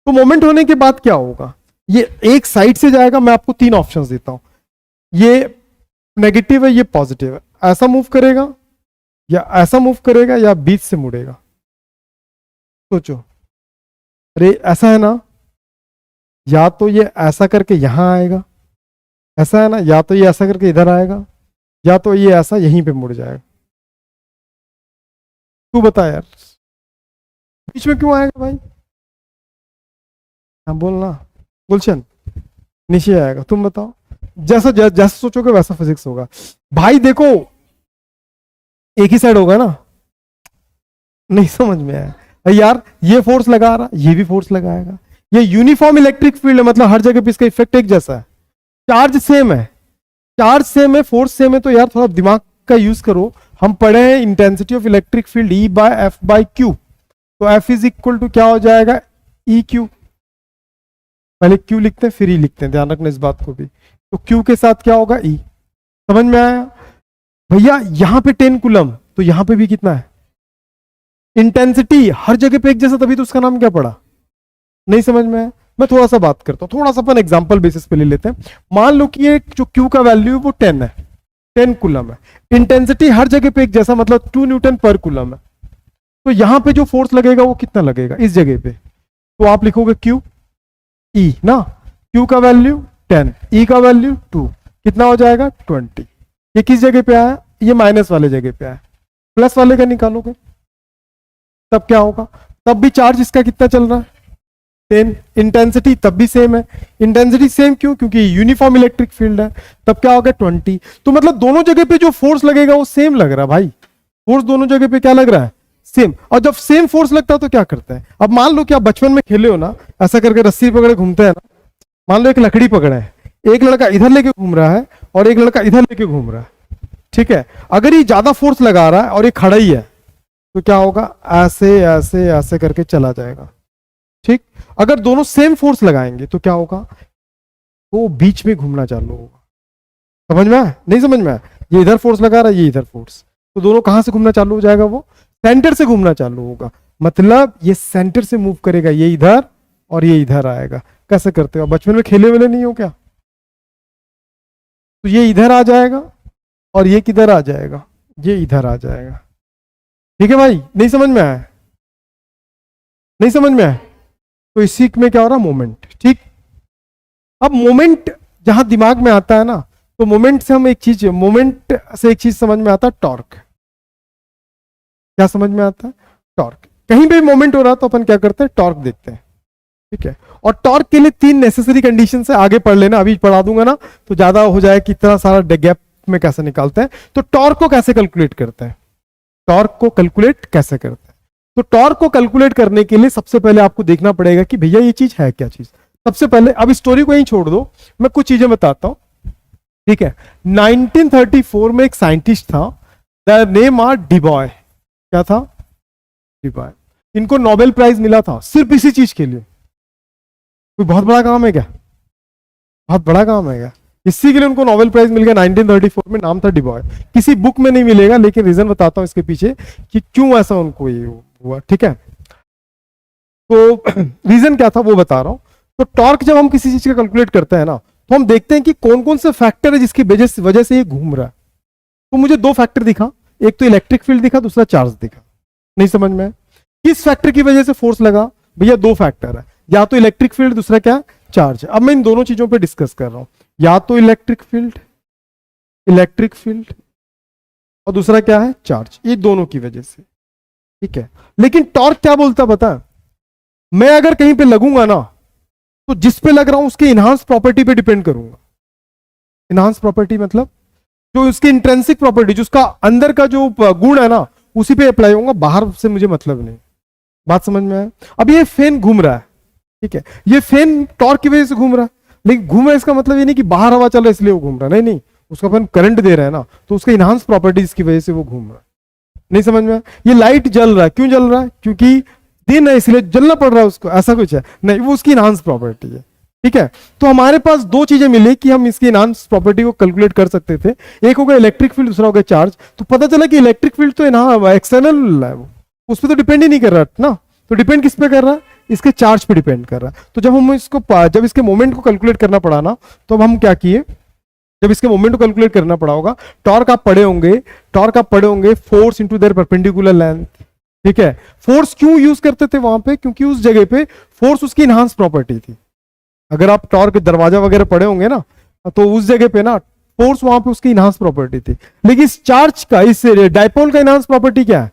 तो मूवमेंट होने के बाद क्या होगा, ये एक साइड से जाएगा, मैं आपको 3 ऑप्शंस देता हूं, ये नेगेटिव है, ये पॉजिटिव है, ऐसा मूव करेगा या ऐसा मूव करेगा या बीच से मुड़ेगा, सोचो, अरे ऐसा है ना, या तो ये ऐसा करके यहां आएगा, ऐसा है ना, या तो ये ऐसा करके इधर आएगा, या तो ये ऐसा यहीं पे मुड़ जाएगा। तू बता यार, बीच में क्यों आएगा भाई, हाँ बोलना, गुलशन नीचे आएगा, तुम बताओ, जैसा जैसा सोचोगे वैसा फिजिक्स होगा भाई। देखो एक ही साइड होगा ना, नहीं समझ में आया यार, ये फोर्स लगा रहा, ये भी फोर्स लगाएगा, ये यूनिफॉर्म इलेक्ट्रिक फील्ड है, मतलब हर जगह पे इसका इफेक्ट एक जैसा है, चार्ज सेम है, चार्ज सेम है, फोर्स सेम है, तो यार थोड़ा दिमाग का यूज करो। हम पढ़े हैं intensity of electric field E by F by Q, तो F इज इक्वल टू क्या हो जाएगा, E Q, पहले Q लिखते हैं फिर E लिखते हैं, ध्यान रखना इस बात को भी। तो Q के साथ क्या होगा, E, समझ में आया भैया। यहां पे 10 कूलम, तो यहां पे भी कितना है, इंटेंसिटी हर जगह पे एक जैसा, तभी तो उसका नाम क्या पड़ा, नहीं समझ में आया। मैं थोड़ा सा बात करता हूं, थोड़ा सा अपन एग्जांपल बेसिस पे ले लेते हैं। मान लो कि ये जो Q का वैल्यू है वो 10 है, 10 कूलम है, इंटेंसिटी हर जगह पे एक जैसा, मतलब 2 न्यूटन पर कूलम है, तो यहां पे जो फोर्स लगेगा वो कितना लगेगा इस जगह पे, तो आप लिखोगे Q E ना, Q का वैल्यू 10, E का वैल्यू 2, कितना हो जाएगा 20। ये किस जगह पे आया, ये माइनस वाले जगह पे आया, प्लस वाले का निकालोगे तब क्या होगा, तब भी चार्ज इसका कितना चल रहा है 10, इंटेंसिटी तब भी सेम है, इंटेंसिटी सेम क्यों, क्योंकि यूनिफॉर्म इलेक्ट्रिक फील्ड है, तब क्या होगा 20। तो मतलब दोनों जगह पे जो फोर्स लगेगा वो सेम लग रहा है भाई, फोर्स दोनों जगह पे क्या लग रहा है, सेम। और जब सेम फोर्स लगता है तो क्या करता है, अब मान लो कि आप बचपन में खेले हो ना, ऐसा करके रस्सी पकड़े घूमते हैं ना, मान लो एक लकड़ी पकड़े है, एक लड़का इधर लेके घूम रहा है और एक लड़का इधर लेके घूम रहा है, ठीक है, अगर ये ज्यादा फोर्स लगा रहा है और ये खड़ा ही है तो क्या होगा, ऐसे ऐसे ऐसे करके चला जाएगा, ठीक। अगर दोनों सेम फोर्स लगाएंगे तो क्या होगा, वो बीच में घूमना चालू होगा, समझ में आया, नहीं समझ में आया, ये इधर फोर्स लगा रहा है, ये इधर फोर्स, तो दोनों कहां से घूमना चालू हो जाएगा, वो सेंटर से घूमना चालू होगा, मतलब ये सेंटर से मूव करेगा, ये इधर और ये इधर आएगा। कैसे करते हो, बचपन में खेले वेले नहीं हो क्या, तो ये इधर आ जाएगा और ये किधर आ जाएगा, ये इधर आ जाएगा, ठीक है भाई, नहीं समझ में आया, नहीं समझ में आया, तो इसी में क्या हो रहा, मोमेंट, ठीक। अब मोमेंट जहां दिमाग में आता है ना, तो मोमेंट से हम एक चीज, मोमेंट से एक चीज समझ में आता है, टॉर्क। क्या समझ में आता है, टॉर्क। कहीं भी मोमेंट हो रहा तो अपन क्या करते हैं, टॉर्क देखते हैं, ठीक है। और टॉर्क के लिए 3 नेसेसरी कंडीशन है, आगे पढ़ लेना, अभी पढ़ा दूंगा ना तो ज्यादा हो जाए कि इतना सारा गैप में कैसे निकालते हैं। तो टॉर्क को कैसे कैलकुलेट करते हैं, टॉर्क को कैलकुलेट कैसे करते हैं, तो तो टॉर्क को कैलकुलेट करने के लिए सबसे पहले आपको देखना पड़ेगा कि भैया ये चीज है क्या चीज। सबसे पहले अब स्टोरी को यहीं छोड़ दो, मैं कुछ चीजें बताता हूं, ठीक है। 1934 में एक साइंटिस्ट था, द नेम आर डिबॉय। क्या था? डिबॉय। इनको नोबेल प्राइज मिला था सिर्फ इसी चीज के लिए। कोई बहुत बड़ा काम है क्या? बहुत बड़ा काम है क्या? इसी के लिए उनको नोबेल प्राइज मिल गया 1934 में। नाम था डिबॉय। किसी बुक में नहीं मिलेगा, लेकिन रीजन बताता हूं इसके पीछे कि क्यों ऐसा उनको ये हुआ, ठीक है। तो रीजन क्या था वो बता रहा हूं। तो टॉर्क जब हम किसी चीज का कैलकुलेट करते हैं ना, तो हम देखते हैं कि कौन कौन से फैक्टर है जिसकी वजह से ये घूम रहा है। तो मुझे दो फैक्टर दिखा, एक तो इलेक्ट्रिक फील्ड दिखा, दूसरा चार्ज दिखा। नहीं समझ में? किस फैक्टर की वजह से फोर्स लगा? भैया दो फैक्टर है, या तो इलेक्ट्रिक फील्ड, दूसरा क्या? चार्ज। अब मैं इन दोनों चीजों पे डिस्कस कर रहा हूं, या तो इलेक्ट्रिक फील्ड और दूसरा क्या है? चार्ज। ये दोनों की वजह से, ठीक है। लेकिन टॉर्क क्या बोलता पता है? मैं अगर कहीं पे लगूंगा ना, तो जिस पे लग रहा हूं उसके इनहांस प्रॉपर्टी पे डिपेंड करूंगा। इनहांस प्रॉपर्टी मतलब जो उसकी इंट्रिंसिक प्रॉपर्टी, जो उसका अंदर का जो गुण है ना, उसी पे अप्लाई होगा, बाहर से मुझे मतलब नहीं। बात समझ में आया? अब ये फैन घूम रहा है, ठीक है, ये फैन टॉर्क की वजह से घूम रहा है, लेकिन घूम रहा है इसका मतलब ये नहीं कि बाहर हवा चल रहा है इसलिए वो घूम रहा है, नहीं नहीं, उसका अपन करंट दे रहा है ना, तो उसका इनहांस प्रॉपर्टीज की वजह से वो घूम रहा है। नहीं समझ में? ये लाइट जल रहा है, क्यों जल रहा है? क्योंकि दिन है इसलिए जलना पड़ रहा है उसको, ऐसा कुछ है नहीं, वो उसकी इनहांस प्रॉपर्टी है, ठीक है। तो हमारे पास दो चीजें मिली कि हम इसकी इनहांस प्रॉपर्टी को कैलकुलेट कर सकते थे। एक होगा इलेक्ट्रिक फील्ड, दूसरा होगा चार्ज। तो पता चला कि इलेक्ट्रिक फील्ड तो एक्सटर्नल है, वो उस पर तो डिपेंड ही नहीं कर रहा ना। तो डिपेंड किस पे कर रहा है? इसके चार्ज पे डिपेंड कर रहा है। तो जब हम इसको, जब इसके मोमेंट को कैलकुलेट करना पड़ा ना, तो अब हम क्या किए, जब इसके मोमेंट को कैलकुलेट करना पड़ा होगा, टॉर्क आप पढ़े होंगे force into their perpendicular length, ठीक है। फोर्स क्यों यूज करते थे वहां पे? क्योंकि उस जगह पे फोर्स उसकी इनहांस प्रॉपर्टी थी। अगर आप टॉर्क दरवाजा वगैरह पढ़े होंगे ना, तो उस जगह पे ना फोर्स वहां पे उसकी इनहांस प्रॉपर्टी थी। लेकिन इस चार्ज का, इस डायपोल का इनहांस प्रॉपर्टी क्या है?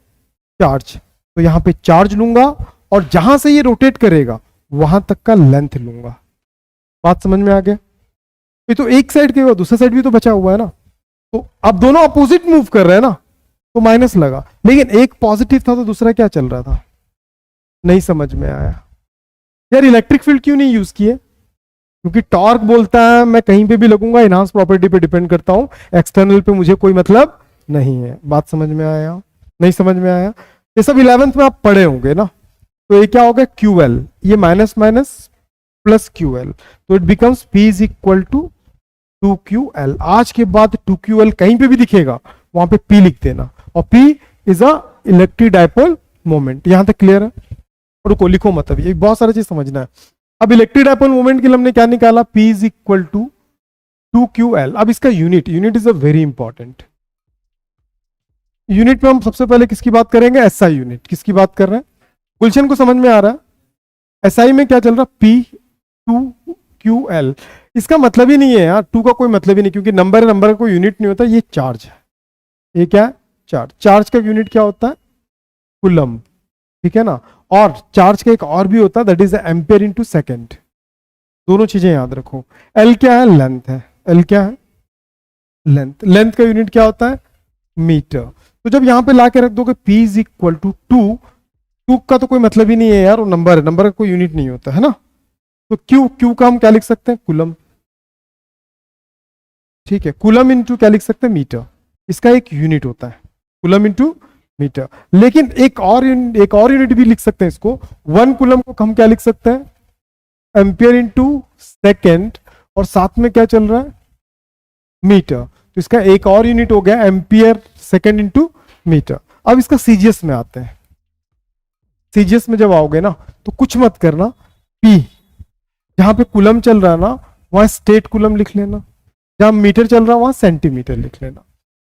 चार्ज। तो यहां पे चार्ज लूंगा और जहां से ये रोटेट करेगा वहां तक का लेंथ लूंगा। बात समझ में आ गया? ये तो एक साइड के, दूसरा साइड भी तो बचा हुआ है ना। तो अब दोनों अपोजिट मूव कर रहे हैं ना, तो माइनस लगा, लेकिन एक पॉजिटिव था तो दूसरा क्या चल रहा था? नहीं समझ में आया यार। इलेक्ट्रिक फील्ड क्यों नहीं यूज किए? क्योंकि टॉर्क बोलता है मैं कहीं पे भी लगूंगा, इनहांस प्रॉपर्टी पे डिपेंड करता हूं, एक्सटर्नल पे मुझे कोई मतलब नहीं है। बात समझ में आया? नहीं समझ में आया? ये सब 11th में आप पढ़े होंगे ना। तो ये क्या होगा? QL, ये माइनस माइनस प्लस QL, तो it becomes P is equal to 2QL। आज के बाद 2QL कहीं पे भी दिखेगा वहां पे P लिख देना, और P is a electric dipole moment. यहां तक क्लियर है? और रुको, लिखो मत, अभी बहुत सारी चीज समझना है। अब इलेक्ट्रिक डायपोल मोमेंट के लिए हमने क्या निकाला? P is equal to 2QL। अब इसका unit is a very important unit. में हम सबसे पहले किसकी बात करेंगे? SI unit. किसकी बात कर रहे हैं? गुलशन को समझ में आ रहा है? SI में क्या चल रहा है? P2QL। इसका मतलब ही नहीं है यार, 2 का कोई मतलब ही नहीं, क्योंकि नंबर का कोई यूनिट नहीं होता, ये चार्ज है। ये क्या है? चार्ज। चार्ज का यूनिट क्या होता है? कूलम, ठीक है ना। और चार्ज का एक और भी होता है, that is ampere into second. दोनों चीजें याद रखो। L क्या है? लेंथ है। L क्या है? लेंथ। लेंथ का यूनिट क्या होता है? मीटर। तो जब यहां पे ला के रख दोगे P इज इक्वल टू 2 का तो कोई मतलब ही नहीं है यार, वो नंबर है, नंबर का कोई यूनिट नहीं होता है ना। तो Q का हम क्या लिख सकते हैं? कूलम, ठीक है। कूलम इंटू क्या लिख सकते हैं? मीटर। इसका एक यूनिट होता है कूलम इंटू मीटर। लेकिन एक और यूनिट भी लिख सकते हैं इसको। 1 कूलम को हम क्या लिख सकते हैं? एम्पियर इंटू सेकेंड, और साथ में क्या चल रहा है? मीटर। तो इसका एक और यूनिट हो गया एम्पियर सेकेंड इंटू मीटर। अब इसका सीजीएस में आते हैं। सीजीएस में जब आओगे ना, तो कुछ मत करना, P जहां पे कूलम चल रहा है ना वहां स्टेट कूलम लिख लेना, जहां मीटर चल रहा है वहां सेंटीमीटर लिख लेना।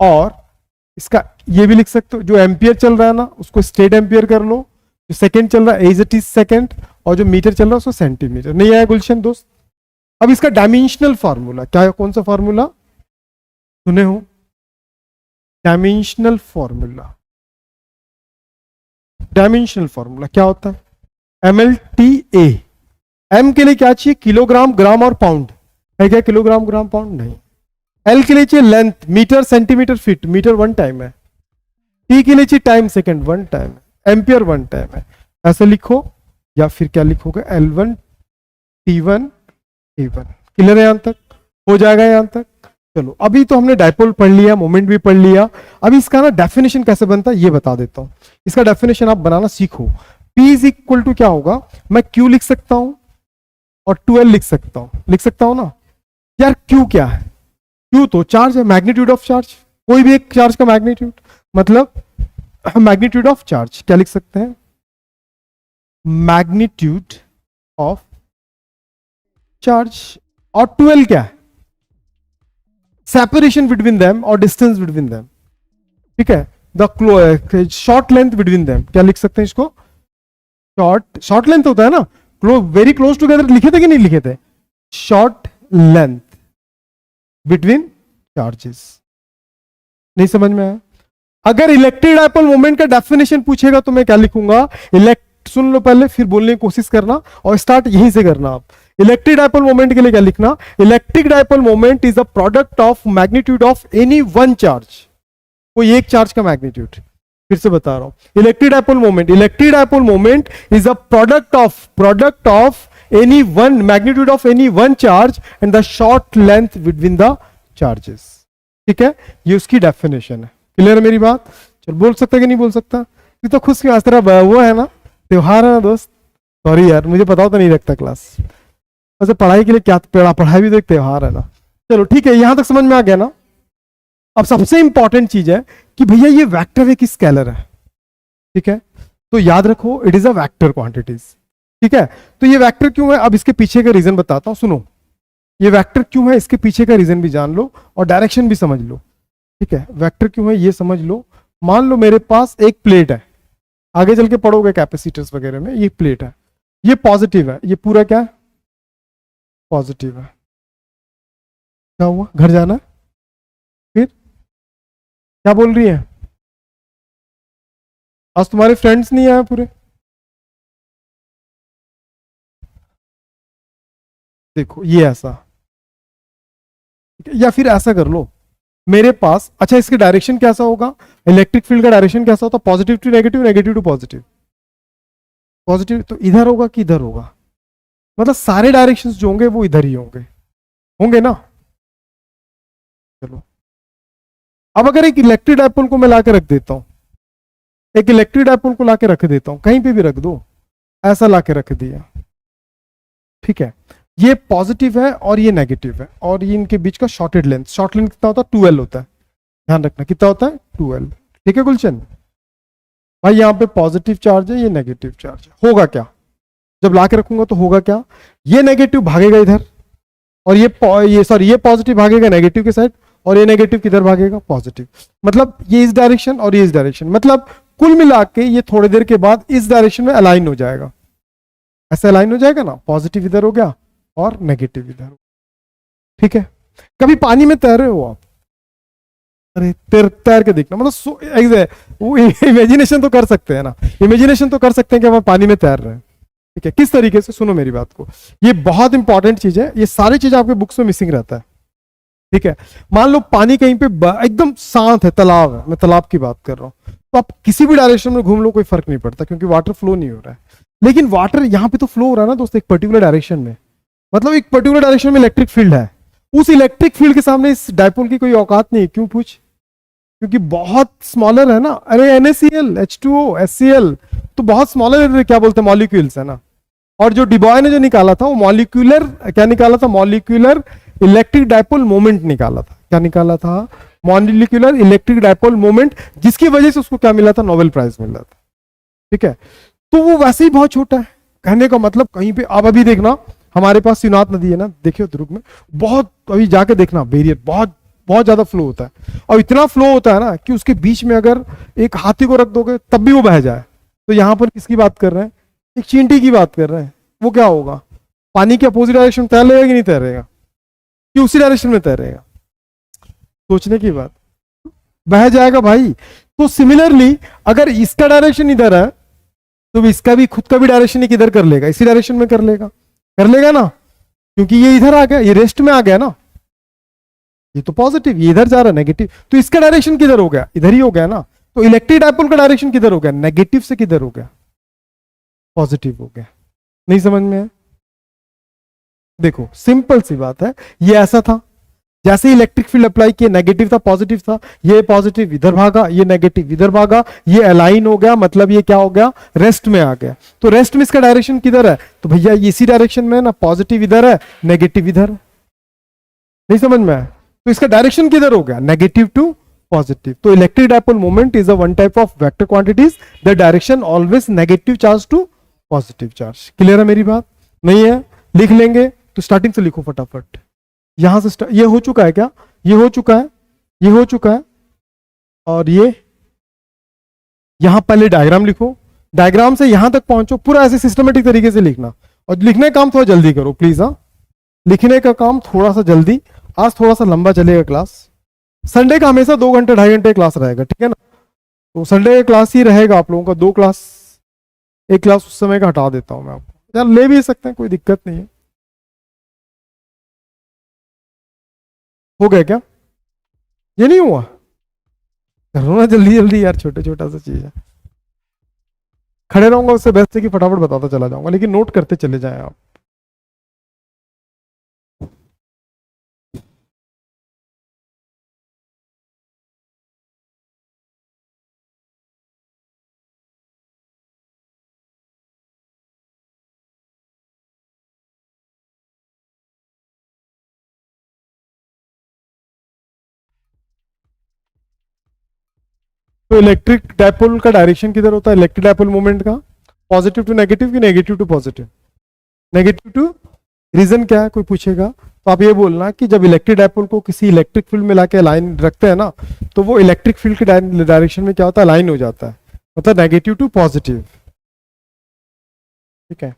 और इसका ये भी लिख सकते हो, जो एम्पियर चल रहा है ना उसको स्टेट एम्पियर कर लो, जो सेकंड चल रहा है एज इट इज सेकंड, और जो मीटर चल रहा है उसको सेंटीमीटर। नहीं आया गुलशन दोस्त? अब इसका डायमेंशनल फार्मूला क्या है? कौन सा फार्मूला सुने हो? Dimensional formula. डायमेंशनल फार्मूला क्या होता है? MLTA। M के लिए क्या चाहिए? किलोग्राम, ग्राम और पाउंड है क्या? किलोग्राम, ग्राम, पाउंड नहीं। L के लिए चाहिए length, metre, centimetre, feet. Metre 1 time है। T के लिए चाहिए टाइम, सेकंड 1 टाइम है। एम्पियर वन टाइम है, ऐसे लिखो, या फिर क्या लिखोगे L1 T1 A1। क्लियर है, यहां तक हो जाएगा यहां तक। चलो अभी तो हमने डायपोल पढ़ लिया, मोमेंट भी पढ़ लिया, अभी इसका ना डेफिनेशन कैसे बनता है ये बता देता हूं। इसका डेफिनेशन आप बनाना सीखो। P इज इक्वल टू क्या होगा, मैं Q लिख सकता हूं और 2L लिख सकता हूं ना यार। Q क्या है, Q तो चार्ज है, मैग्नीट्यूड ऑफ चार्ज, कोई भी एक चार्ज का मैग्नीट्यूड, मतलब मैग्नीट्यूड ऑफ चार्ज क्या लिख सकते हैं, मैग्नीट्यूड ऑफ चार्ज। और 2L क्या है, सेपरेशन बिटवीन देम और डिस्टेंस बिटवीन देम, ठीक है, the short length between them, क्या लिख सकते हैं इसको, शॉर्ट लेंथ होता है ना, वेरी क्लोज टुगेदर लिखे थे कि नहीं लिखे थे, शॉर्ट लेंथ बिटवीन चार्जेस। नहीं समझ में आया। अगर इलेक्ट्रिक डायपोल मोमेंट का डेफिनेशन पूछेगा तो मैं क्या लिखूंगा, सुन लो पहले फिर बोलने की कोशिश करना और स्टार्ट यहीं से करना आप। इलेक्ट्रिक डायपोल मोमेंट के लिए क्या लिखना, electric dipole moment is a product of magnitude of any one charge, कोई एक चार्ज का मैग्नीट्यूड। फिर से बता रहा हूं, electric dipole moment is a product of any one magnitude of any one charge and the short length between the charges. ठीक है, ये उसकी डेफिनेशन है। क्लियर है मेरी बात। चल बोल सकता कि नहीं बोल सकता, ये तो खुश क्यों, तेरा वो है ना, त्योहार है ना दोस्त। सॉरी यार, मुझे पता होता नहीं लगता क्लास, वैसे पढ़ाई के लिए क्या, पढ़ाई भी तो एक त्योहार है ना। चलो ठीक है, यहां तक समझ में आ गया ना। अब सबसे इंपॉर्टेंट चीज है कि भैया ये वेक्टर है कि स्केलर है। ठीक है, तो याद रखो it is a vector quantities. ठीक है, तो ये वेक्टर क्यों है, अब इसके पीछे का रीजन बताता हूं, सुनो। ये वेक्टर क्यों है, इसके पीछे का रीजन भी जान लो और डायरेक्शन भी समझ लो। ठीक है, वेक्टर क्यों है ये समझ लो। मान लो मेरे पास एक प्लेट है, आगे चल के पढ़ोगे कैपेसिटर्स वगैरह में, ये प्लेट है, ये पॉजिटिव है, ये पूरा क्या है, पॉजिटिव है। क्या हुआ, घर जाना है? फिर क्या बोल रही है, आज तुम्हारे फ्रेंड्स नहीं आए पूरे? देखो ये ऐसा, या फिर ऐसा कर लो, मेरे पास, अच्छा इसके डायरेक्शन कैसा होगा, इलेक्ट्रिक फील्ड का डायरेक्शन कैसा होता, positive to negative, negative to positive. Positive तो इधर होगा कि इधर होगा, मतलब सारे डायरेक्शंस जो होंगे वो इधर ही होंगे, होंगे ना। चलो अब अगर एक इलेक्ट्रिक डायपोल को मैं लाके रख देता हूं, एक इलेक्ट्रिक डायपोल को लाके रख देता हूं, कहीं पे भी रख दो, ऐसा लाके रख दिया। ठीक है, ये पॉजिटिव है और ये नेगेटिव है, और ये इनके बीच का शॉर्टेड लेंथ, शॉर्ट लेंथ कितना होता है, 2L होता है। ध्यान रखना कितना होता है, 2L। ठीक है गुलशन भाई, यहाँ पे पॉजिटिव चार्ज है, ये नेगेटिव चार्ज है। होगा क्या, जब लाके रखूंगा तो होगा क्या, ये नेगेटिव भागेगा इधर, और ये पॉजिटिव भागेगा नेगेटिव के साइड, और ये नेगेटिव किधर भागेगा, पॉजिटिव। मतलब ये इस डायरेक्शन और ये इस डायरेक्शन, मतलब कुल मिला के ये थोड़ी देर के बाद इस डायरेक्शन में अलाइन हो जाएगा, ऐसे अलाइन हो जाएगा ना, पॉजिटिव इधर हो गया और नेगेटिव इधर। ठीक है, कभी पानी में तैर रहे हो आप, अरे तैर के देखना, मतलब वो इमेजिनेशन तो कर सकते हैं ना, इमेजिनेशन तो कर सकते हैं कि हम पानी में तैर रहे हैं। ठीक है, किस तरीके से, सुनो मेरी बात को, ये बहुत इंपॉर्टेंट चीज है, ये सारी चीज आपके बुक्स में मिसिंग रहता है। ठीक है, मान लो पानी कहीं पे एकदम शांत है, तालाब है, मैं तालाब की बात कर रहा हूं, तो आप किसी भी डायरेक्शन में घूम लो कोई फर्क नहीं पड़ता, क्योंकि वाटर फ्लो नहीं हो रहा है। लेकिन वाटर यहाँ पे तो फ्लो हो रहा है ना दोस्त, एक पर्टिकुलर डायरेक्शन में, मतलब एक पर्टिकुलर डायरेक्शन में इलेक्ट्रिक फील्ड है, उस इलेक्ट्रिक फील्ड के सामने इस डायपोल की कोई औकात नहीं है। क्यों पूछ, क्योंकि बहुत स्मॉलर है ना, अरे NaCl H2O HCl तो बहुत स्मॉलर, क्या बोलते हैं, मॉलिक्यूल्स है ना। और जो डिबॉय ने जो निकाला था वो मॉलिक्यूलर, क्या निकाला था, मॉलिक्यूलर इलेक्ट्रिक डायपोल मोमेंट निकाला था। क्या निकाला था, मॉलिक्यूलर इलेक्ट्रिक डायपोल मोमेंट, जिसकी वजह से उसको क्या मिला था, नोबेल प्राइज मिला था। ठीक है, तो वो वैसे ही बहुत छोटा है, कहने का मतलब कहीं पे, अब अभी देखना हमारे पास शिवनाथ नदी है ना, देखियो दुर्ग में, बहुत, अभी जाके देखना बैरियर बहुत बहुत ज्यादा फ्लो होता है, और इतना फ्लो होता है ना कि उसके बीच में अगर एक हाथी को रख दोगे तब भी वो बह जाए। तो यहां पर किसकी बात कर रहे हैं, एक चींटी की बात कर रहे हैं। वो क्या होगा, पानी के अपोजिट डायरेक्शन में तैरेगा कि नहीं तैरेगा, कि उसी डायरेक्शन में तैरेगा, सोचने की बात, बह जाएगा भाई। तो सिमिलरली अगर इसका डायरेक्शन इधर है तो इसका भी खुद का भी डायरेक्शन किधर कर लेगा, इसी डायरेक्शन में कर लेगा ना, क्योंकि ये इधर आ गया, ये रेस्ट में आ गया ना, ये तो पॉजिटिव, ये इधर जा रहा है नेगेटिव, तो इसका डायरेक्शन किधर हो गया, इधर ही हो गया ना। तो इलेक्ट्रिक डायपोल का डायरेक्शन किधर हो गया, नेगेटिव से किधर हो गया, पॉजिटिव हो गया। नहीं समझ में है? देखो सिंपल सी बात है, ये ऐसा था, जैसे इलेक्ट्रिक फील्ड अप्लाई किए नेगेटिव था पॉजिटिव था, ये पॉजिटिव इधर भागा, ये नेगेटिव इधर भागा, ये अलाइन हो गया, मतलब ये क्या हो गया, रेस्ट में आ गया। तो रेस्ट में इसका डायरेक्शन किधर है, तो भैया इसी डायरेक्शन में है ना, पॉजिटिव इधर है नेगेटिव इधर है। नहीं समझ में आया? तो इसका डायरेक्शन किधर हो गया, नेगेटिव टू पॉजिटिव। तो electric dipole moment is a one type of vector quantities, the direction always negative charge to positive charge. Clear है मेरी बात? नहीं है? लिख लेंगे तो स्टार्टिंग से लिखो फटाफट। यहां से ये हो चुका है क्या, ये हो चुका है, ये हो चुका है, और ये यहां पहले डायग्राम लिखो, डायग्राम से यहां तक पहुंचो, पूरा ऐसे सिस्टमेटिक तरीके से लिखना। और लिखने का काम थोड़ा जल्दी करो प्लीज, हाँ लिखने का काम थोड़ा सा जल्दी। आज थोड़ा सा लंबा चलेगा क्लास, संडे का हमेशा 2 घंटे 2.5 घंटे क्लास रहेगा, ठीक है ना? तो संडे का क्लास ही रहेगा आप लोगों का, 2 क्लास, एक क्लास उस समय का हटा देता हूं मैं आपको, यार ले भी सकते हैं, कोई दिक्कत नहीं है। हो गया क्या? ये नहीं हुआ? करो ना जल्दी जल्दी यार, छोटे छोटा सा चीज है। खड़े रहूंगा उससे बेस्ट है कि फटाफट बताता चला जाऊंगा, लेकिन नोट करते चले जाएं आप। तो इलेक्ट्रिक डायपोल का डायरेक्शन किधर होता है, इलेक्ट्रिक डायपोल मोमेंट का, पॉजिटिव टू नेगेटिव कि negative to positive? Negative to. Reason क्या है, कोई पूछेगा तो आप ये बोलना कि जब इलेक्ट्रिक डायपोल को किसी इलेक्ट्रिक फील्ड में लाके लाइन रखते हैं ना, तो वो इलेक्ट्रिक फील्ड के डायरेक्शन में क्या होता है, लाइन हो जाता है, मतलब नेगेटिव टू पॉजिटिव। ठीक है?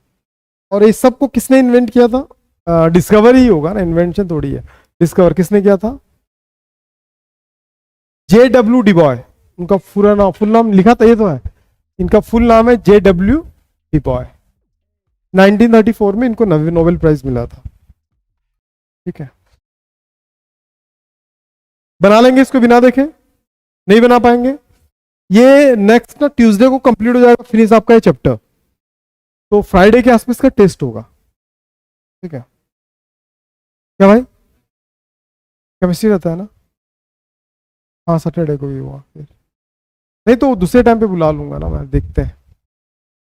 और इस सब को किसने इन्वेंट किया था? डिस्कवर ही होगा ना, इन्वेंशन थोड़ी है। डिस्कवर किसने किया था? JW डिबॉय। उनका पूरा नाम, फुल नाम लिखा था ये तो है, इनका फुल नाम है JW डिबॉय। 1934 में इनको नोबेल प्राइज मिला था। ठीक है? बना लेंगे इसको बिना देखे? नहीं बना पाएंगे? ये नेक्स्ट ना ट्यूसडे को कंप्लीट हो जाएगा फिनिश आपका ये चैप्टर, तो फ्राइडे के आसपास का टेस्ट होगा। ठीक है? क्या भाई, केमिस्ट्री रहता है ना? हाँ सैटरडे को भी हुआ फिर, नहीं तो दूसरे टाइम पे बुला लूंगा ना मैं, देखते हैं।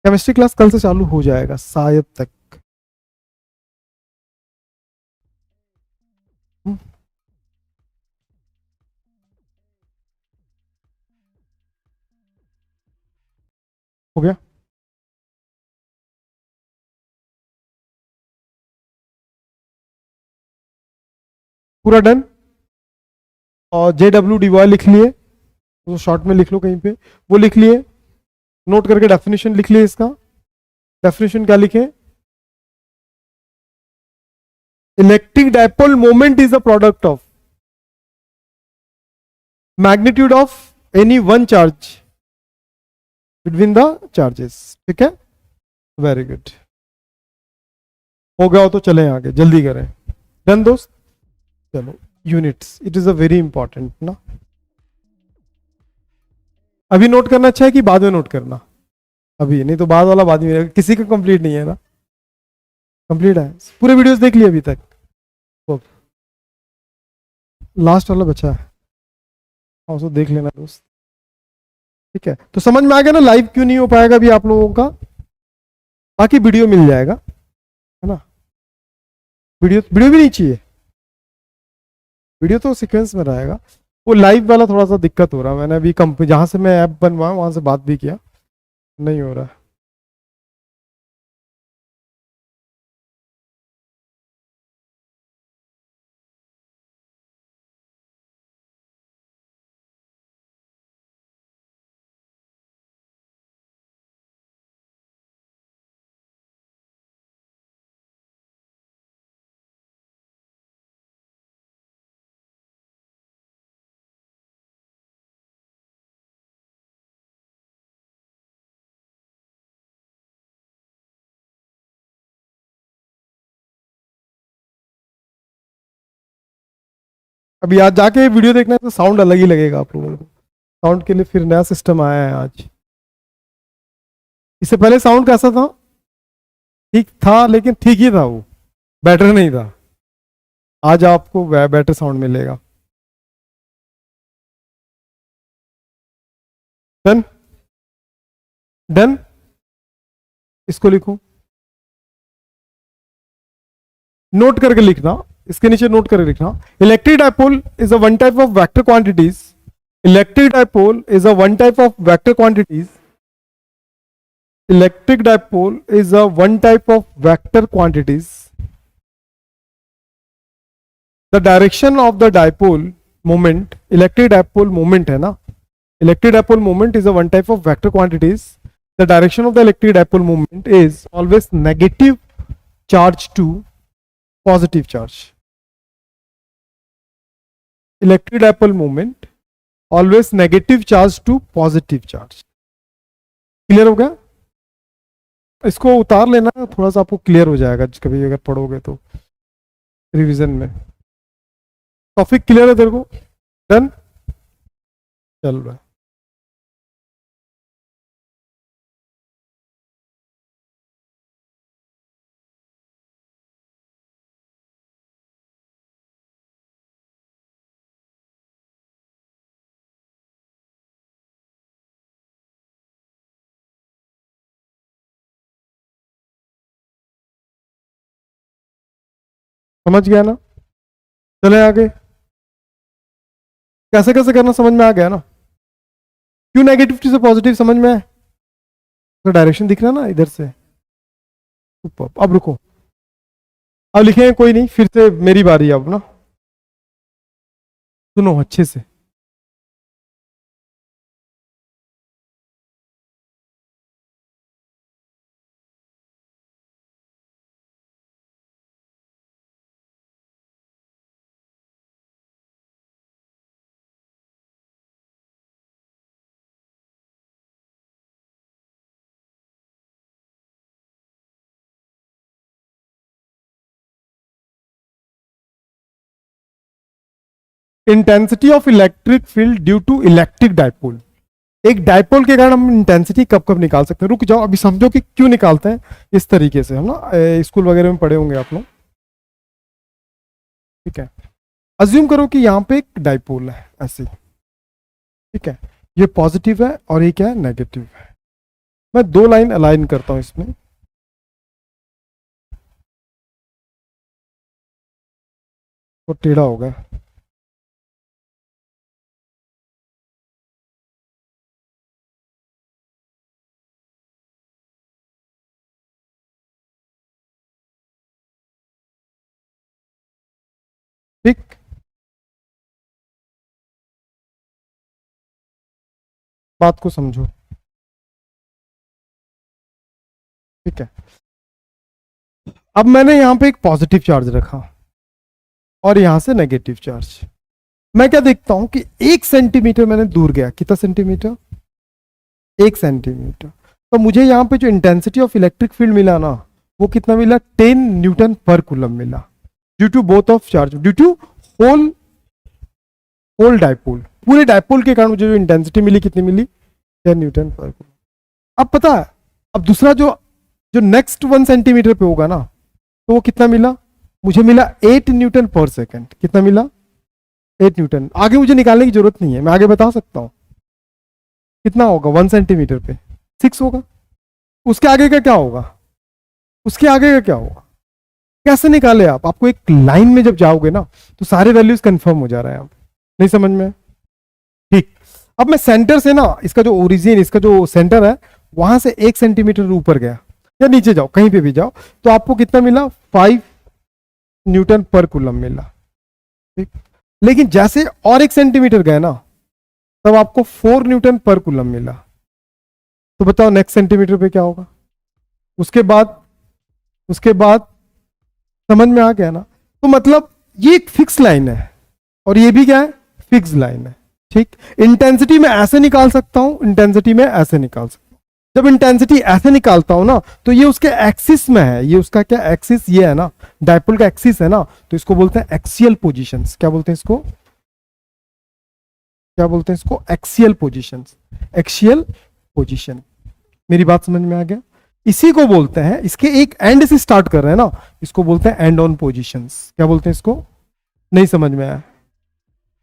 केमिस्ट्री क्लास कल से चालू हो जाएगा शायद तक। हम्म, हो गया? पूरा डन? और JW डिबॉय लिख लिए, तो शॉर्ट में लिख लो कहीं पे, वो लिख लिए, नोट करके डेफिनेशन लिख लिए इसका। डेफिनेशन क्या लिखे? Electric dipole moment is a product of magnitude of any one charge between the charges. ठीक है? Very good. हो गया हो तो चले आगे, जल्दी करें। डन दोस्त? चलो units, it is a very important ना। अभी नोट करना अच्छा है कि बाद में नोट करना? अभी नहीं तो बाद वाला बाद में, किसी का कंप्लीट नहीं है ना? कंप्लीट है, पूरे वीडियोस देख लिए अभी तक? लास्ट वाला बचा है, और उसको देख लेना दोस्त। ठीक है? तो समझ में आ गया ना लाइव क्यों नहीं हो पाएगा अभी आप लोगों का, बाकी वीडियो मिल जाएगा, है ना? वीडियो वीडियो भी नहीं चाहिए, वीडियो तो सीक्वेंस में रहेगा। वो लाइव वाला थोड़ा सा दिक्कत हो रहा है, मैंने अभी कंपनी जहां से मैं ऐप बनवाया वहां से बात भी किया, नहीं हो रहा है। अभी आज जाके वीडियो देखना है तो साउंड अलग ही लगेगा आप लोगों को। साउंड के लिए फिर नया सिस्टम आया है आज। इससे पहले साउंड कैसा था? ठीक था, लेकिन ठीक ही था, वो बेटर नहीं था। आज आपको बेटर साउंड मिलेगा। Done done. इसको लिखो, नोट करके लिखना, इसके नीचे नोट करके लिखना। Electric dipole is a one type of vector quantities. Electric dipole is a one type of vector quantities. Electric dipole is a one type of vector quantities. The direction of the dipole moment, electric dipole moment है ना, electric dipole moment is a one type of vector quantities. The direction of the electric dipole moment is always negative charge to positive charge. Electric dipole moment always negative charge to positive charge. Clear हो गया? इसको उतार लेना, थोड़ा सा आपको clear हो जाएगा कभी अगर पढ़ोगे तो रिवीजन में। टॉपिक क्लियर है तेरे को? डन, चल रहा है। समझ गया ना? चले आगे। कैसे कैसे करना समझ में आ गया ना? क्यों नेगेटिव से पॉजिटिव समझ में आए? तो डायरेक्शन दिख रहा ना इधर से ऊपर। अब रुको, अब लिखेंगे, कोई नहीं, फिर से मेरी बारी अब ना। सुनो अच्छे से। Intensity of electric field due to electric dipole. एक डाइपोल के कारण हम इंटेंसिटी कब कब निकाल सकते हैं? रुक जाओ, अभी समझो कि क्यों निकालते हैं इस तरीके से। हम ना स्कूल वगैरह में पढ़े होंगे आप लोग, ठीक है। अज्यूम करो कि यहाँ पे एक डाइपोल है ऐसे, ठीक है, ये पॉजिटिव है और ये क्या है, नेगेटिव है। मैं दो लाइन अलाइन करता हूं इसमें, तो टेढ़ा होगा। ठीक, बात को समझो, ठीक है। अब मैंने यहां पे एक पॉजिटिव चार्ज रखा और यहां से नेगेटिव चार्ज। मैं क्या देखता हूं कि 1 सेंटीमीटर मैंने दूर गया। कितना सेंटीमीटर? 1 सेंटीमीटर। तो मुझे यहां पे जो इंटेंसिटी ऑफ इलेक्ट्रिक फील्ड मिला ना, वो कितना मिला? 10 न्यूटन पर कूलम मिला, due to both of charge, due to whole whole dipole. पूरे डाइपोल के कारण मुझे जो इंटेंसिटी मिली, कितनी मिली? 10 न्यूटन पर कूलम। अब पता है, अब दूसरा जो जो नेक्स्ट 1 सेंटीमीटर पे होगा ना, तो वो कितना मिला? मुझे मिला 8 न्यूटन पर सेकेंड। कितना मिला? 8 न्यूटन। आगे मुझे निकालने की जरूरत नहीं है, मैं आगे बता सकता हूं। कितना होगा 1 सेंटीमीटर पे? 6 होगा। उसके आगे का क्या होगा? उसके आगे का क्या होगा? कैसे निकाले आप? आपको एक लाइन में जब जाओगे ना, तो सारे वैल्यूज कंफर्म हो जा रहे हैं। आप नहीं समझ में? ठीक। अब मैं सेंटर से ना, इसका जो ओरिजिन, इसका जो सेंटर है, वहां से 1 सेंटीमीटर ऊपर गया या नीचे जाओ, कहीं पे भी जाओ, तो आपको कितना मिला? 5 न्यूटन पर कूलम मिला, ठीक। लेकिन जैसे और 1 सेंटीमीटर गए ना, तब आपको 4 न्यूटन पर कूलम मिला। तो बताओ नेक्स्ट सेंटीमीटर पे क्या होगा? उसके बाद समझ में आ गया ना? तो मतलब ये एक फिक्स लाइन है और ये भी क्या है? फिक्स लाइन है, ठीक। इंटेंसिटी में ऐसे निकाल सकता हूं, इंटेंसिटी में ऐसे निकाल सकता हूं। जब इंटेंसिटी ऐसे निकालता हूं ना, तो ये उसके एक्सिस में है। ये उसका क्या एक्सिस? ये है ना, डाइपोल का एक्सिस है ना, तो इसको बोलते हैं एक्सियल पोजीशंस। क्या बोलते हैं इसको? क्या बोलते हैं इसको, एक्सियल पोजीशन। एक्सियल पोजीशन, मेरी बात समझ में आ गया। इसी को बोलते हैं, इसके एक एंड से स्टार्ट कर रहे हैं ना, इसको बोलते हैं एंड ऑन पोजीशंस। क्या बोलते हैं इसको, नहीं समझ में आया,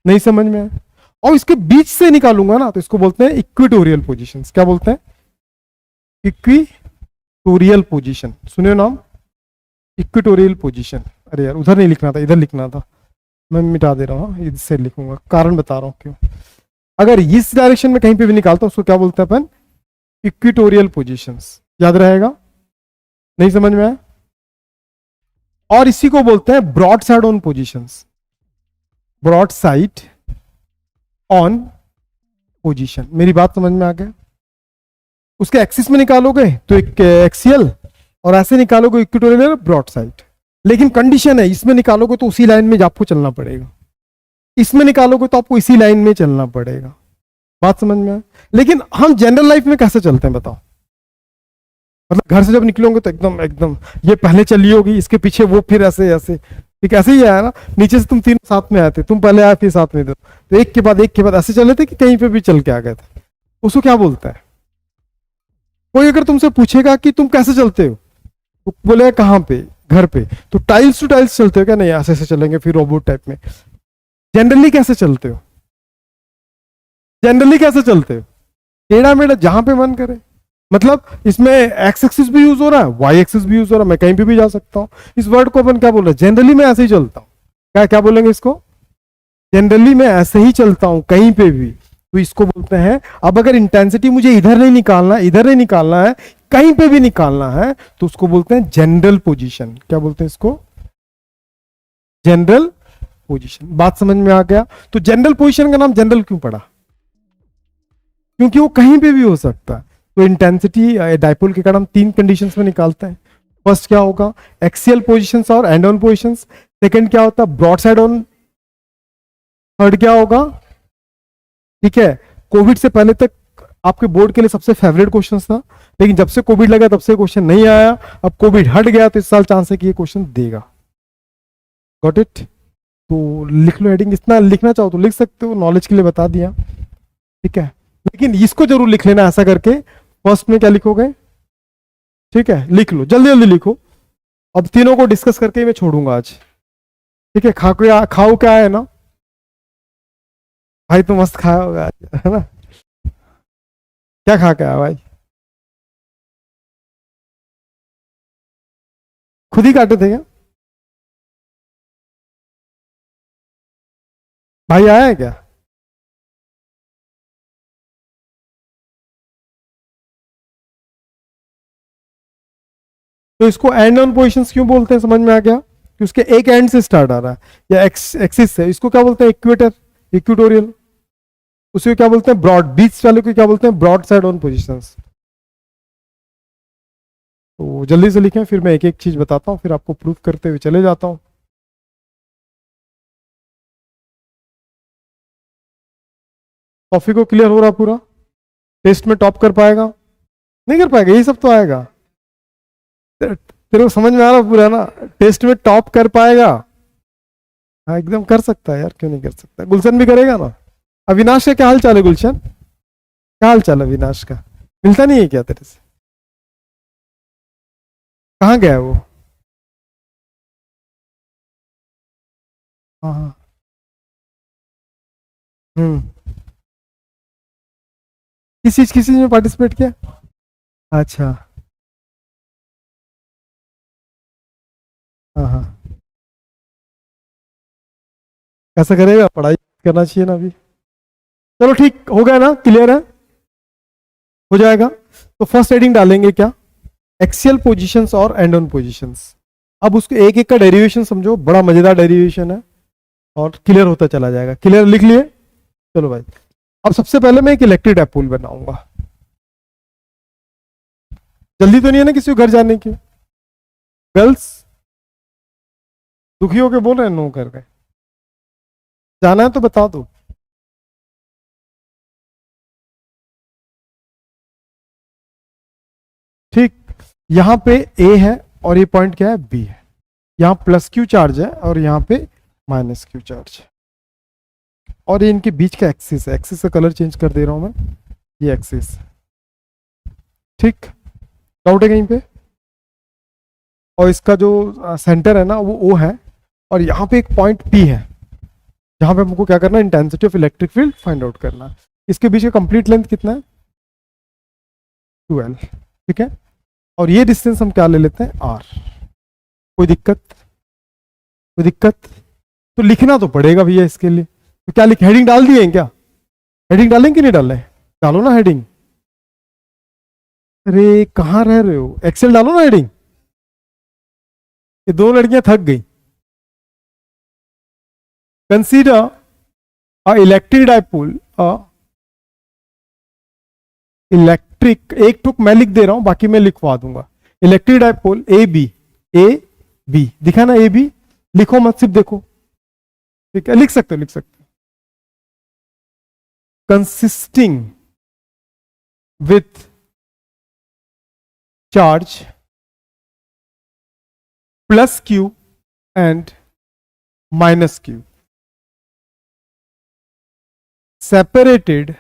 नहीं समझ में आया। और इसके बीच से निकालूंगा ना तो इसको बोलते हैं इक्विटोरियल पोजीशंस। क्या बोलते हैं, इक्विटोरियल पोजीशन, सुनिए नाम, इक्विटोरियल पोजीशन। अरे यार उधर नहीं लिखना था, इधर लिखना था, मैं मिटा दे रहा हूँ, इससे लिखूंगा, कारण बता रहा हूँ क्यों। अगर इस डायरेक्शन में कहीं पे भी निकालता हूं उसको क्या बोलते हैं अपन, इक्विटोरियल पोजीशंस। याद रहेगा, नहीं समझ में आया। और इसी को बोलते हैं broad side on positions, broad side on position. मेरी बात समझ में आ गया। उसके एक्सिस में निकालोगे तो एक एक्सियल, और ऐसे निकालोगे इक्विटोरियल ब्रॉड साइड। लेकिन कंडीशन है, इसमें निकालोगे तो उसी लाइन में आपको चलना पड़ेगा, इसमें निकालोगे तो आपको इसी लाइन में चलना पड़ेगा। बात समझ में आए। लेकिन हम जनरल लाइफ में कैसे चलते हैं बताओ, मतलब घर से जब निकलोगे तो एकदम एकदम ये पहले चली होगी, इसके पीछे वो, फिर ऐसे ऐसे, ठीक ऐसे ही आया ना। नीचे से तुम तीनों साथ में आए थे, तुम पहले आए फिर साथ में थे, तो एक के बाद एक के बाद ऐसे चले थे कि कहीं पे भी चल के आ गए थे। उसको क्या बोलता है, कोई अगर तुमसे पूछेगा कि तुम कैसे चलते हो, तो बोलेगा कहाँ पे, घर पे, तो टाइल्स टू टाइल्स चलते हो क्या, नहीं ऐसे ऐसे चलेंगे, फिर रोबोट टाइप में। जनरली कैसे चलते हो, जनरली कैसे चलते हो, टेढ़ा मेढ़ा जहां पे मन करे। मतलब इसमें एक्स एक्सिस भी यूज हो रहा है, वाई एक्सिस भी यूज हो रहा है, मैं कहीं पे भी जा सकता हूं। इस वर्ड को अपन क्या बोल रहे हैं, जनरली मैं ऐसे ही चलता हूं। क्या क्या बोलेंगे इसको, जनरली मैं ऐसे ही चलता हूं कहीं पे भी, तो इसको बोलते हैं। अब अगर इंटेंसिटी मुझे इधर नहीं निकालना, इधर नहीं निकालना है, कहीं पे भी निकालना है, तो उसको बोलते हैं जनरल पोजीशन। क्या बोलते हैं इसको, जनरल पोजीशन। बात समझ में आ गया। तो जनरल पोजीशन का नाम जनरल क्यों पड़ा, क्योंकि वो कहीं पे भी हो सकता है। तो इंटेंसिटी डायपोल के कारण हम 3 कंडीशंस में निकालते हैं। फर्स्ट क्या होगा, एक्सियल पोजीशंस और एंड ऑन पोजीशंस। सेकंड क्या होता है, ब्रॉड साइड ऑन। थर्ड क्या होगा, ठीक है, कोविड से पहले तक आपके बोर्ड के लिए सबसे फेवरेट क्वेश्चन था, लेकिन जब से कोविड लगा तब से क्वेश्चन नहीं आया। अब कोविड हट गया तो इस साल चांस है कि ये क्वेश्चन देगा। Got it. तो लिख लो हेडिंग, इतना लिखना चाहो तो लिख सकते हो, नॉलेज के लिए बता दिया, ठीक है। लेकिन इसको जरूर लिख लेना ऐसा करके। फर्स्ट में क्या लिखोगे, ठीक है, लिख लो, जल्दी जल्दी लिखो। अब तीनों को डिस्कस करके मैं छोड़ूंगा आज, ठीक है। खाओ क्या है ना भाई, तो मस्त खाया होगा आज, है ना। क्या खा के आया भाई, खुद ही काटे थे क्या भाई, आया है क्या। तो इसको एंड ऑन पोजीशंस क्यों बोलते हैं, समझ में आ गया कि उसके एक एंड से स्टार्ट आ रहा है या एक्सिस से। इसको क्या बोलते हैं, इक्वेटर, इक्विटोरियल। उसी को क्या बोलते हैं, ब्रॉड। बीच वाले को क्या बोलते हैं, ब्रॉड साइड ऑन पोजीशंस। तो जल्दी से लिखें, फिर मैं एक एक चीज बताता हूं, फिर आपको प्रूफ करते हुए चले जाता हूं। टॉपिक को क्लियर हो रहा पूरा, टेस्ट में टॉप कर पाएगा, नहीं कर पाएगा, यही सब तो आएगा। तेरे को समझ में आ रहा पूरा ना, टेस्ट में टॉप कर पाएगा। हाँ एकदम कर सकता है यार, क्यों नहीं कर सकता। गुलशन भी करेगा ना। अविनाश का क्या हाल चाल है, गुलशन क्या हाल चाल है अविनाश का, मिलता नहीं है क्या तेरे से, कहाँ गया है वो। हाँ हाँ। हम्म। किस चीज में पार्टिसिपेट किया, अच्छा। हाँ हाँ, कैसा करेगा, पढ़ाई करना चाहिए ना अभी। चलो ठीक हो गया ना, क्लियर है, हो जाएगा। तो फर्स्ट हेडिंग डालेंगे क्या, एक्सियल पोजीशंस और एंड ऑन पोजीशंस। अब उसको एक एक का डेरिवेशन समझो, बड़ा मजेदार डेरिवेशन है और क्लियर होता चला जाएगा। क्लियर, लिख लिए, चलो भाई। अब सबसे पहले मैं एक इलेक्ट्रिक डायपोल बनाऊंगा। जल्दी तो नहीं है ना किसी को घर जाने की, गर्ल्स दुखी होके बोल रहे हैं नो कर रहे, जाना है तो बता दो। ठीक, यहां पे ए है और ये पॉइंट क्या है, बी है। यहां प्लस क्यू चार्ज है और यहां पे माइनस क्यू चार्ज है। और ये इनके बीच का एक्सिस है, एक्सिस का कलर चेंज कर दे रहा हूं मैं, ये एक्सिस, ठीक। डाउट है कहीं पे? और इसका जो सेंटर है ना वो O है, और यहाँ पे एक पॉइंट P है जहां पे हमको क्या करना है, intensity of electric field find out करना है। इसके बीच का कंप्लीट लेंथ कितना है? 12, ठीक है। और ये डिस्टेंस हम क्या ले लेते हैं, R। कोई दिक्कत? कोई दिक्कत? तो लिखना तो पड़ेगा भैया इसके लिए, तो क्या लिख, हेडिंग डाल दिए हैं क्या? हेडिंग डालें कि नहीं डाल रहे? डालो ना हेडिंग। अरे कहाँ रह रहे हो, एक्सेल डालो ना हेडिंग। ये दो लड़कियां थक गई। Consider a electric dipole, electric, एक टुक मैं लिख दे रहा हूं, बाकी मैं लिखवा दूंगा। इलेक्ट्रिक डाइपोल ए बी दिखा ना, ए बी, लिखो मत, सिर्फ देखो, ठीक है। लिख सकते हो, लिख सकते हो। Consisting with charge plus Q and minus Q, separated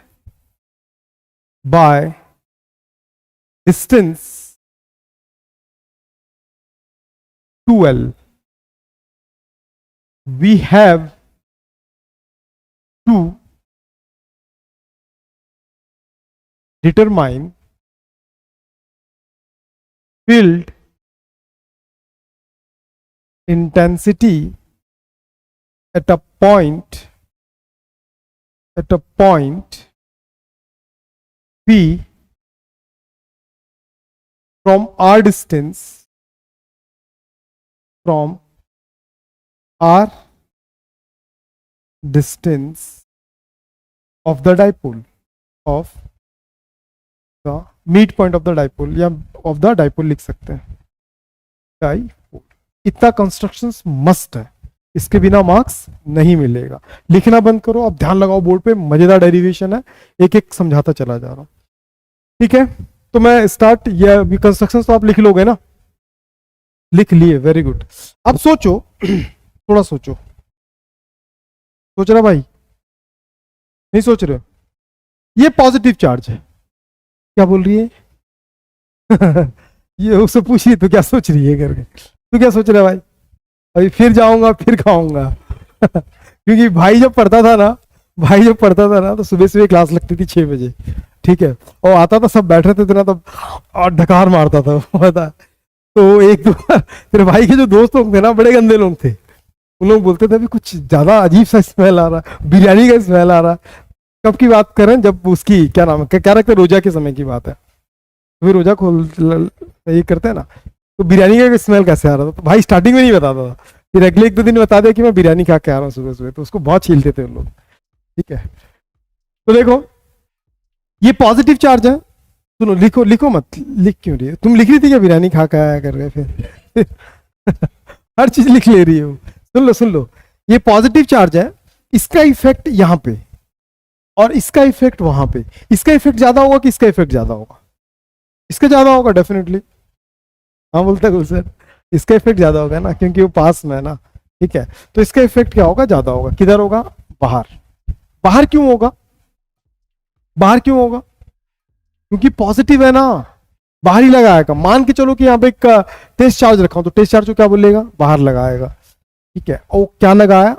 by distance 2L, we have to determine field intensity at a point P from R distance, from R distance of the dipole, of the midpoint of the dipole, या of the dipole लिख सकते हैं, dipole. इतना constructions must है, इसके बिना marks नहीं मिलेगा। लिखना बंद करो, अब ध्यान लगाओ बोर्ड पे, मजेदार डेरिवेशन है, एक एक समझाता चला जा रहा हूं, ठीक है। तो मैं स्टार्ट, ये कंस्ट्रक्शंस तो आप लिख लोगे ना, लिख लिए, वेरी गुड। अब सोचो, थोड़ा सोचो, सोच रहा भाई? नहीं सोच रहे हो? ये पॉजिटिव चार्ज है, क्या बोल रही है? ये उससे पूछिए तो क्या सोच रही है करके, तू क्या सोच रहा है भाई? अभी फिर जाऊंगा, फिर खाऊंगा। क्योंकि भाई जब पढ़ता था ना, तो सुबह सुबह क्लास लगती थी 6 बजे, ठीक है, और आता था, सब बैठ रहे थे ना, तब और ढकार मारता था, पता। तो एक दो बार तेरे भाई के जो दोस्त लोग थे ना, बड़े गंदे लोग थे, उन लोग बोलते थे अभी कुछ ज्यादा अजीब सा स्मेल आ रहा, बिरयानी का स्मेल आ रहा। कब की बात करें, जब उसकी क्या नाम है, क्या रखते, रोजा के समय की बात है। तो रोजा खोल ये करते हैं ना, तो बिरयानी का स्मेल कैसे आ रहा था, तो भाई स्टार्टिंग में नहीं बताता था, फिर अगले 1-2 दिन बता दिया कि मैं बिरयानी खा के आ रहा हूँ सुबह सुबह, तो उसको बहुत छीलते थे उन लोग, ठीक है। तो देखो, ये पॉजिटिव चार्ज है, सुनो, लिखो, लिखो मत, लिख क्यों रही है? तुम लिख रही थी क्या बिरयानी खा के आया कर रहे फिर? हर चीज लिख ले रही हो। सुन लो, ये पॉजिटिव चार्ज है, इसका इफेक्ट यहां पे और इसका इफेक्ट वहां पे, इसका इफेक्ट ज्यादा होगा कि इसका इफेक्ट ज्यादा होगा? इसका ज्यादा होगा डेफिनेटली। हाँ बोलता है सर, इसका इफेक्ट ज्यादा होगा ना, क्योंकि वो पास में है ना, ठीक है। तो इसका इफेक्ट क्या होगा, ज्यादा होगा। किधर होगा? बाहर। बाहर क्यों होगा? बाहर क्यों होगा? क्योंकि पॉजिटिव है ना, बाहर ही लगाएगा। मान के चलो कि यहाँ पे एक टेस्ट चार्ज रखा हूं, तो टेस्ट चार्ज को क्या बोलेगा, बाहर लगाएगा, ठीक है। और क्या लगाया,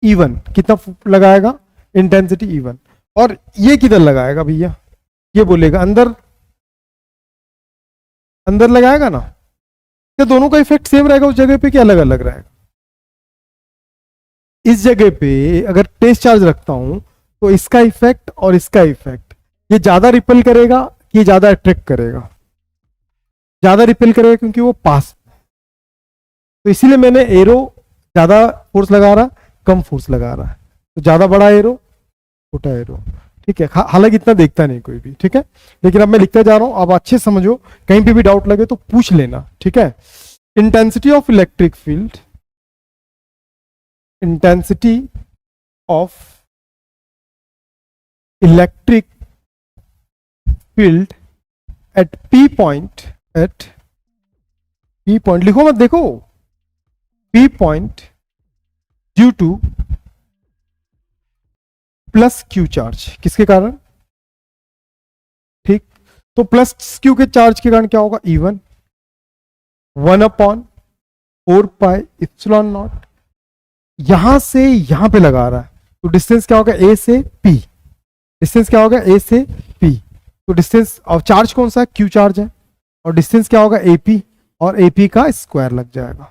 इवन, कितना लगाएगा, इंटेंसिटी इवन। और ये किधर लगाएगा भैया, ये बोलेगा अंदर, अंदर लगाएगा ना। क्या दोनों का इफेक्ट सेम रहेगा उस जगह पे, क्या अलग अलग रहेगा? इस जगह पे अगर टेस्ट चार्ज रखता हूं, तो इसका इफेक्ट और इसका इफेक्ट, ये ज्यादा रिपेल करेगा कि ज्यादा अट्रैक्ट करेगा? ज्यादा रिपेल करेगा, क्योंकि वो पास। तो इसीलिए मैंने एरो ज्यादा फोर्स लगा रहा, कम फोर्स लगा रहा है, तो ज्यादा बड़ा एरो, छोटा एरो, ठीक है। हालांकि इतना देखता नहीं कोई भी, ठीक है, लेकिन अब मैं लिखता जा रहा हूं, अब अच्छे समझो, कहीं पे भी डाउट लगे तो पूछ लेना, ठीक है। Intensity of electric field, intensity of electric field at P point, at P point, लिखो मत, देखो, P point due to plus Q charge. किसके कारण? ठीक, तो प्लस क्यू के चार्ज के कारण क्या होगा? E1 1/4πε0। यहां से यहां पे लगा रहा है, तो डिस्टेंस क्या होगा? ए से पी। डिस्टेंस क्या होगा? ए से पी। तो डिस्टेंस और चार्ज कौन सा है? क्यू चार्ज है। और डिस्टेंस क्या होगा? एपी, और एपी का स्क्वायर लग जाएगा।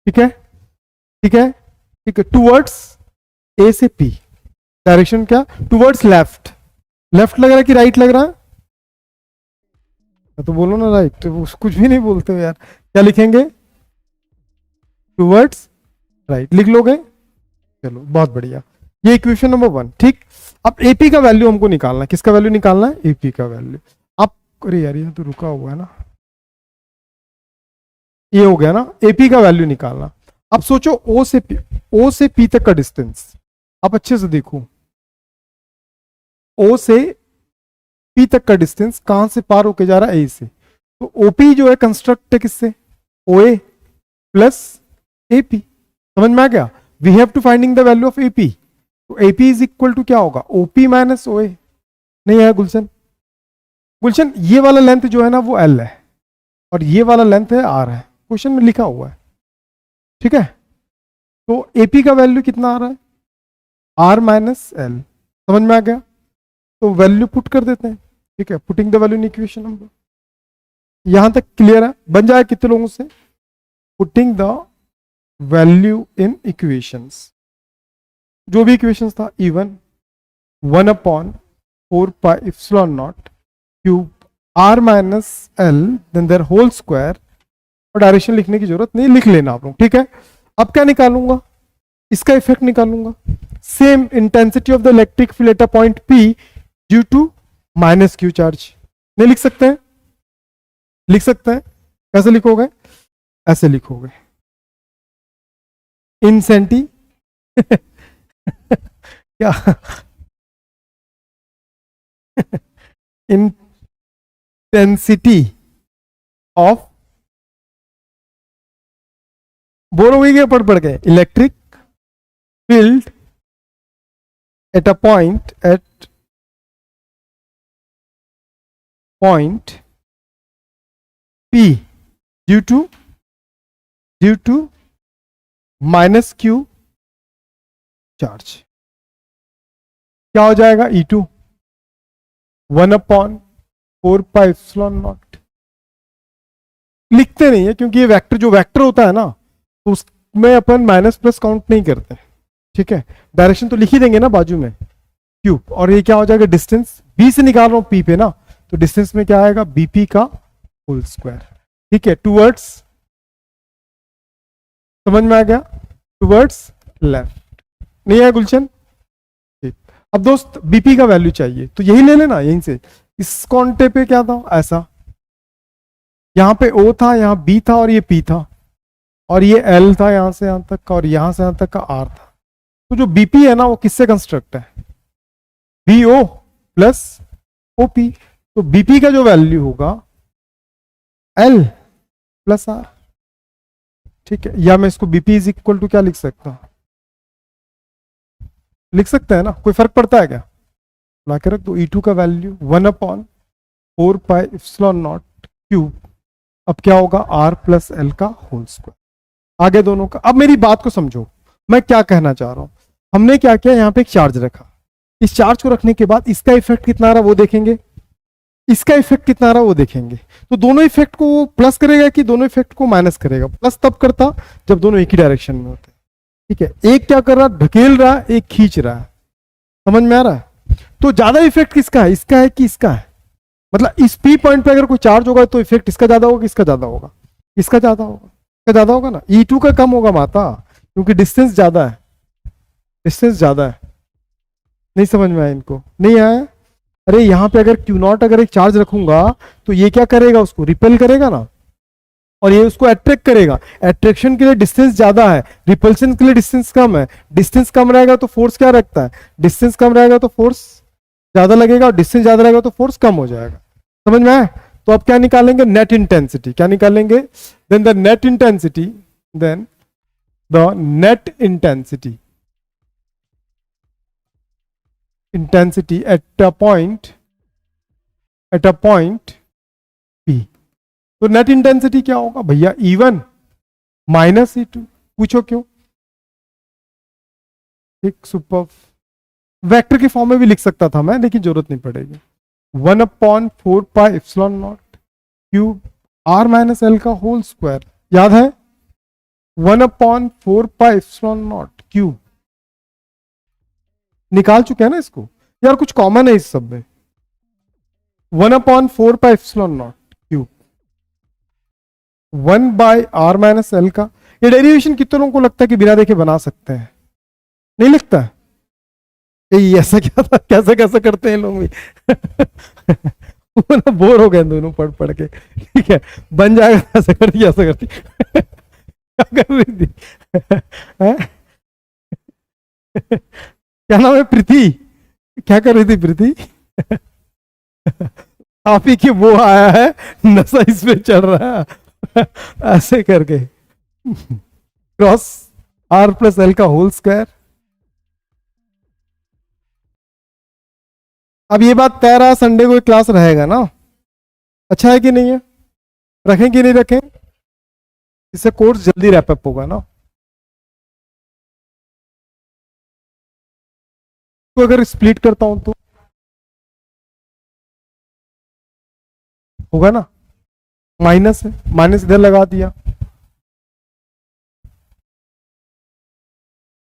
ठीक है, ठीक है, ठीक है। टूवर्ड्स ए से पी, डायरेक्शन क्या? Towards left. लेफ्ट लग रहा है कि राइट लग रहा है? तो बोलो ना राइट, तो कुछ भी नहीं बोलते हो यार। क्या लिखेंगे? टूवर्ड्स राइट लिख लोगे? चलो बहुत बढ़िया, ये इक्वेशन नंबर 1। ठीक, अब एपी का वैल्यू हमको निकालना है। किसका वैल्यू निकालना है? एपी का वैल्यू। अब अरे यार ये तो रुका हुआ है ना, ये हो गया ना, एपी का वैल्यू निकालना। अब सोचो ओ से पी तक का डिस्टेंस। आप अच्छे से देखो, ओ से पी तक का डिस्टेंस कहां से पार होके जा रहा है? ए से। तो ओपी जो है कंस्ट्रक्ट है किससे? ओए प्लस एपी। समझ में आ गया? We have to finding the value of AP. तो एपी इज इक्वल टू क्या होगा? ओपी माइनस ओए। नहीं है गुलशन? गुलशन ये वाला लेंथ जो है ना वो एल है, और ये वाला लेंथ है आर है, क्वेश्चन में लिखा हुआ है। ठीक है, तो एपी का वैल्यू कितना आ रहा है? R minus L. समझ में आ गया? तो वैल्यू पुट कर देते हैं। ठीक है, putting the value in equation number. यहां तक क्लियर है? बन जाए कितने लोगों से? Putting the value in equations, जो भी इक्वेशंस था, E1 1/4πε0 cube r minus l then their whole square. और डायरेक्शन लिखने की जरूरत नहीं, लिख लेना आप लोग। ठीक है, अब क्या निकालूंगा? इसका इफेक्ट निकालूंगा। Same intensity of the electric field at a point P due to minus q charge. नहीं लिख सकते हैं? लिख सकते हैं। कैसे लिखोगे? ऐसे लिखोगे, इंसेंटी क्या इंटेंसिटी ऑफ, बोलोगे क्या पढ़ पढ़ के? Electric field at a point P due to minus q charge. क्या हो जाएगा? E2 1/4πε0। लिखते नहीं है क्योंकि ये वेक्टर, जो वेक्टर होता है ना, तो उसमें अपन माइनस प्लस काउंट नहीं करते। ठीक है, डायरेक्शन तो लिख ही देंगे ना बाजू में, क्यूब। और ये क्या हो जाएगा? डिस्टेंस बी से निकाल रहा हूं पी पे ना, तो डिस्टेंस में क्या आएगा? बीपी का होल स्क्वायर। ठीक है, टूवर्ड्स, समझ में आ गया? Towards left. नहीं है गुलशन? ठीक, अब दोस्त बीपी का वैल्यू चाहिए तो यही ले लेना यहीं से। इस कॉन्टे पे क्या था? ऐसा, यहां पे O था, यहां B था, और ये P था, और ये L था यहां से यहां तक का, और यहां से यहां तक का R था। तो जो BP है ना वो किससे कंस्ट्रक्ट है? BO plus OP। तो BP का जो वैल्यू होगा L प्लस R। ठीक है, या मैं इसको BP इज इक्वल टू क्या लिख सकता हूं? लिख सकते हैं ना, कोई फर्क पड़ता है क्या? ला के रख दो। E2 का वैल्यू 1/4πε0 क्यूब। अब क्या होगा? R प्लस एल का होल स्क्वायर। आगे दोनों का। अब मेरी बात को समझो, मैं क्या कहना चाह रहा हूं। हमने क्या किया? यहां पे एक चार्ज रखा। इस चार्ज को रखने के बाद इसका इफेक्ट कितना आ रहा वो देखेंगे, इसका इफेक्ट कितना आ रहा वो देखेंगे। तो दोनों इफेक्ट को वो प्लस करेगा कि दोनों इफेक्ट को माइनस करेगा? प्लस तब करता जब दोनों एक ही डायरेक्शन में होते। ठीक है, एक क्या कर रहा? ढकेल रहा, एक खींच रहा है। समझ में आ रहा है? तो ज्यादा इफेक्ट किसका है? इसका है कि इसका है? मतलब इस पी पॉइंट पे अगर कोई चार्ज होगा तो इफेक्ट इसका ज्यादा होगा, इसका ज्यादा होगा? इसका ज्यादा होगा। इसका ज्यादा होगा ना। E2 का कम होगा माता, क्योंकि डिस्टेंस ज्यादा है। डिस्टेंस ज्यादा है। नहीं समझ में आया इनको? नहीं आया? अरे यहां पे अगर Q0 अगर एक चार्ज रखूंगा तो ये क्या करेगा? उसको रिपेल करेगा ना, और ये उसको अट्रैक्ट करेगा। अट्रैक्शन के लिए डिस्टेंस ज्यादा है, रिपल्शन के लिए डिस्टेंस कम है। डिस्टेंस कम रहेगा तो फोर्स क्या रखता है? डिस्टेंस कम रहेगा तो फोर्स ज्यादा लगेगा, और डिस्टेंस ज्यादा रहेगा तो फोर्स कम हो जाएगा। समझ में आया? तो अब क्या निकालेंगे? Net intensity. क्या निकालेंगे? Then the net intensity, then the net intensity at a point P। तो नेट इंटेंसिटी क्या होगा भैया, E1 माइनस E2। पूछो क्यों? एक सुपर वेक्टर के फॉर्म में भी लिख सकता था मैं, लेकिन जरूरत नहीं पड़ेगी। 1/4πε0 क्यूब R माइनस एल का होल स्क्वायर, याद है? 1/4πε0 क्यूब। निकाल चुके हैं ना इसको यार, कुछ कॉमन है इस सब में। 1/4πε0 क्यूब 1/r माइनस एल का। ये डेरिवेशन कितनों को लगता है कि बिना देखे बना सकते हैं? नहीं लगता है? ऐसा क्या था, कैसे कैसे करते हैं लोग भी। वो ना बोर हो गए दोनों पढ़ पढ़ के। ठीक है, बन जाएगा। ऐसा करती ऐसा करती। क्या कर रही थी? क्या नाम है? प्रीति। क्या कर रही थी प्रीति? आप ही की वो आया है, नशा इस पे चल रहा है। ऐसे करके क्रॉस R प्लस एल का होल स्क्वायर। अब ये बात तय रहा, संडे को क्लास रहेगा ना? अच्छा है कि नहीं है? रखें कि नहीं रखें? इससे कोर्स जल्दी रैप अप होगा ना। तो अगर स्प्लिट करता हूं तो होगा ना? माइनस है, माइनस इधर लगा दिया।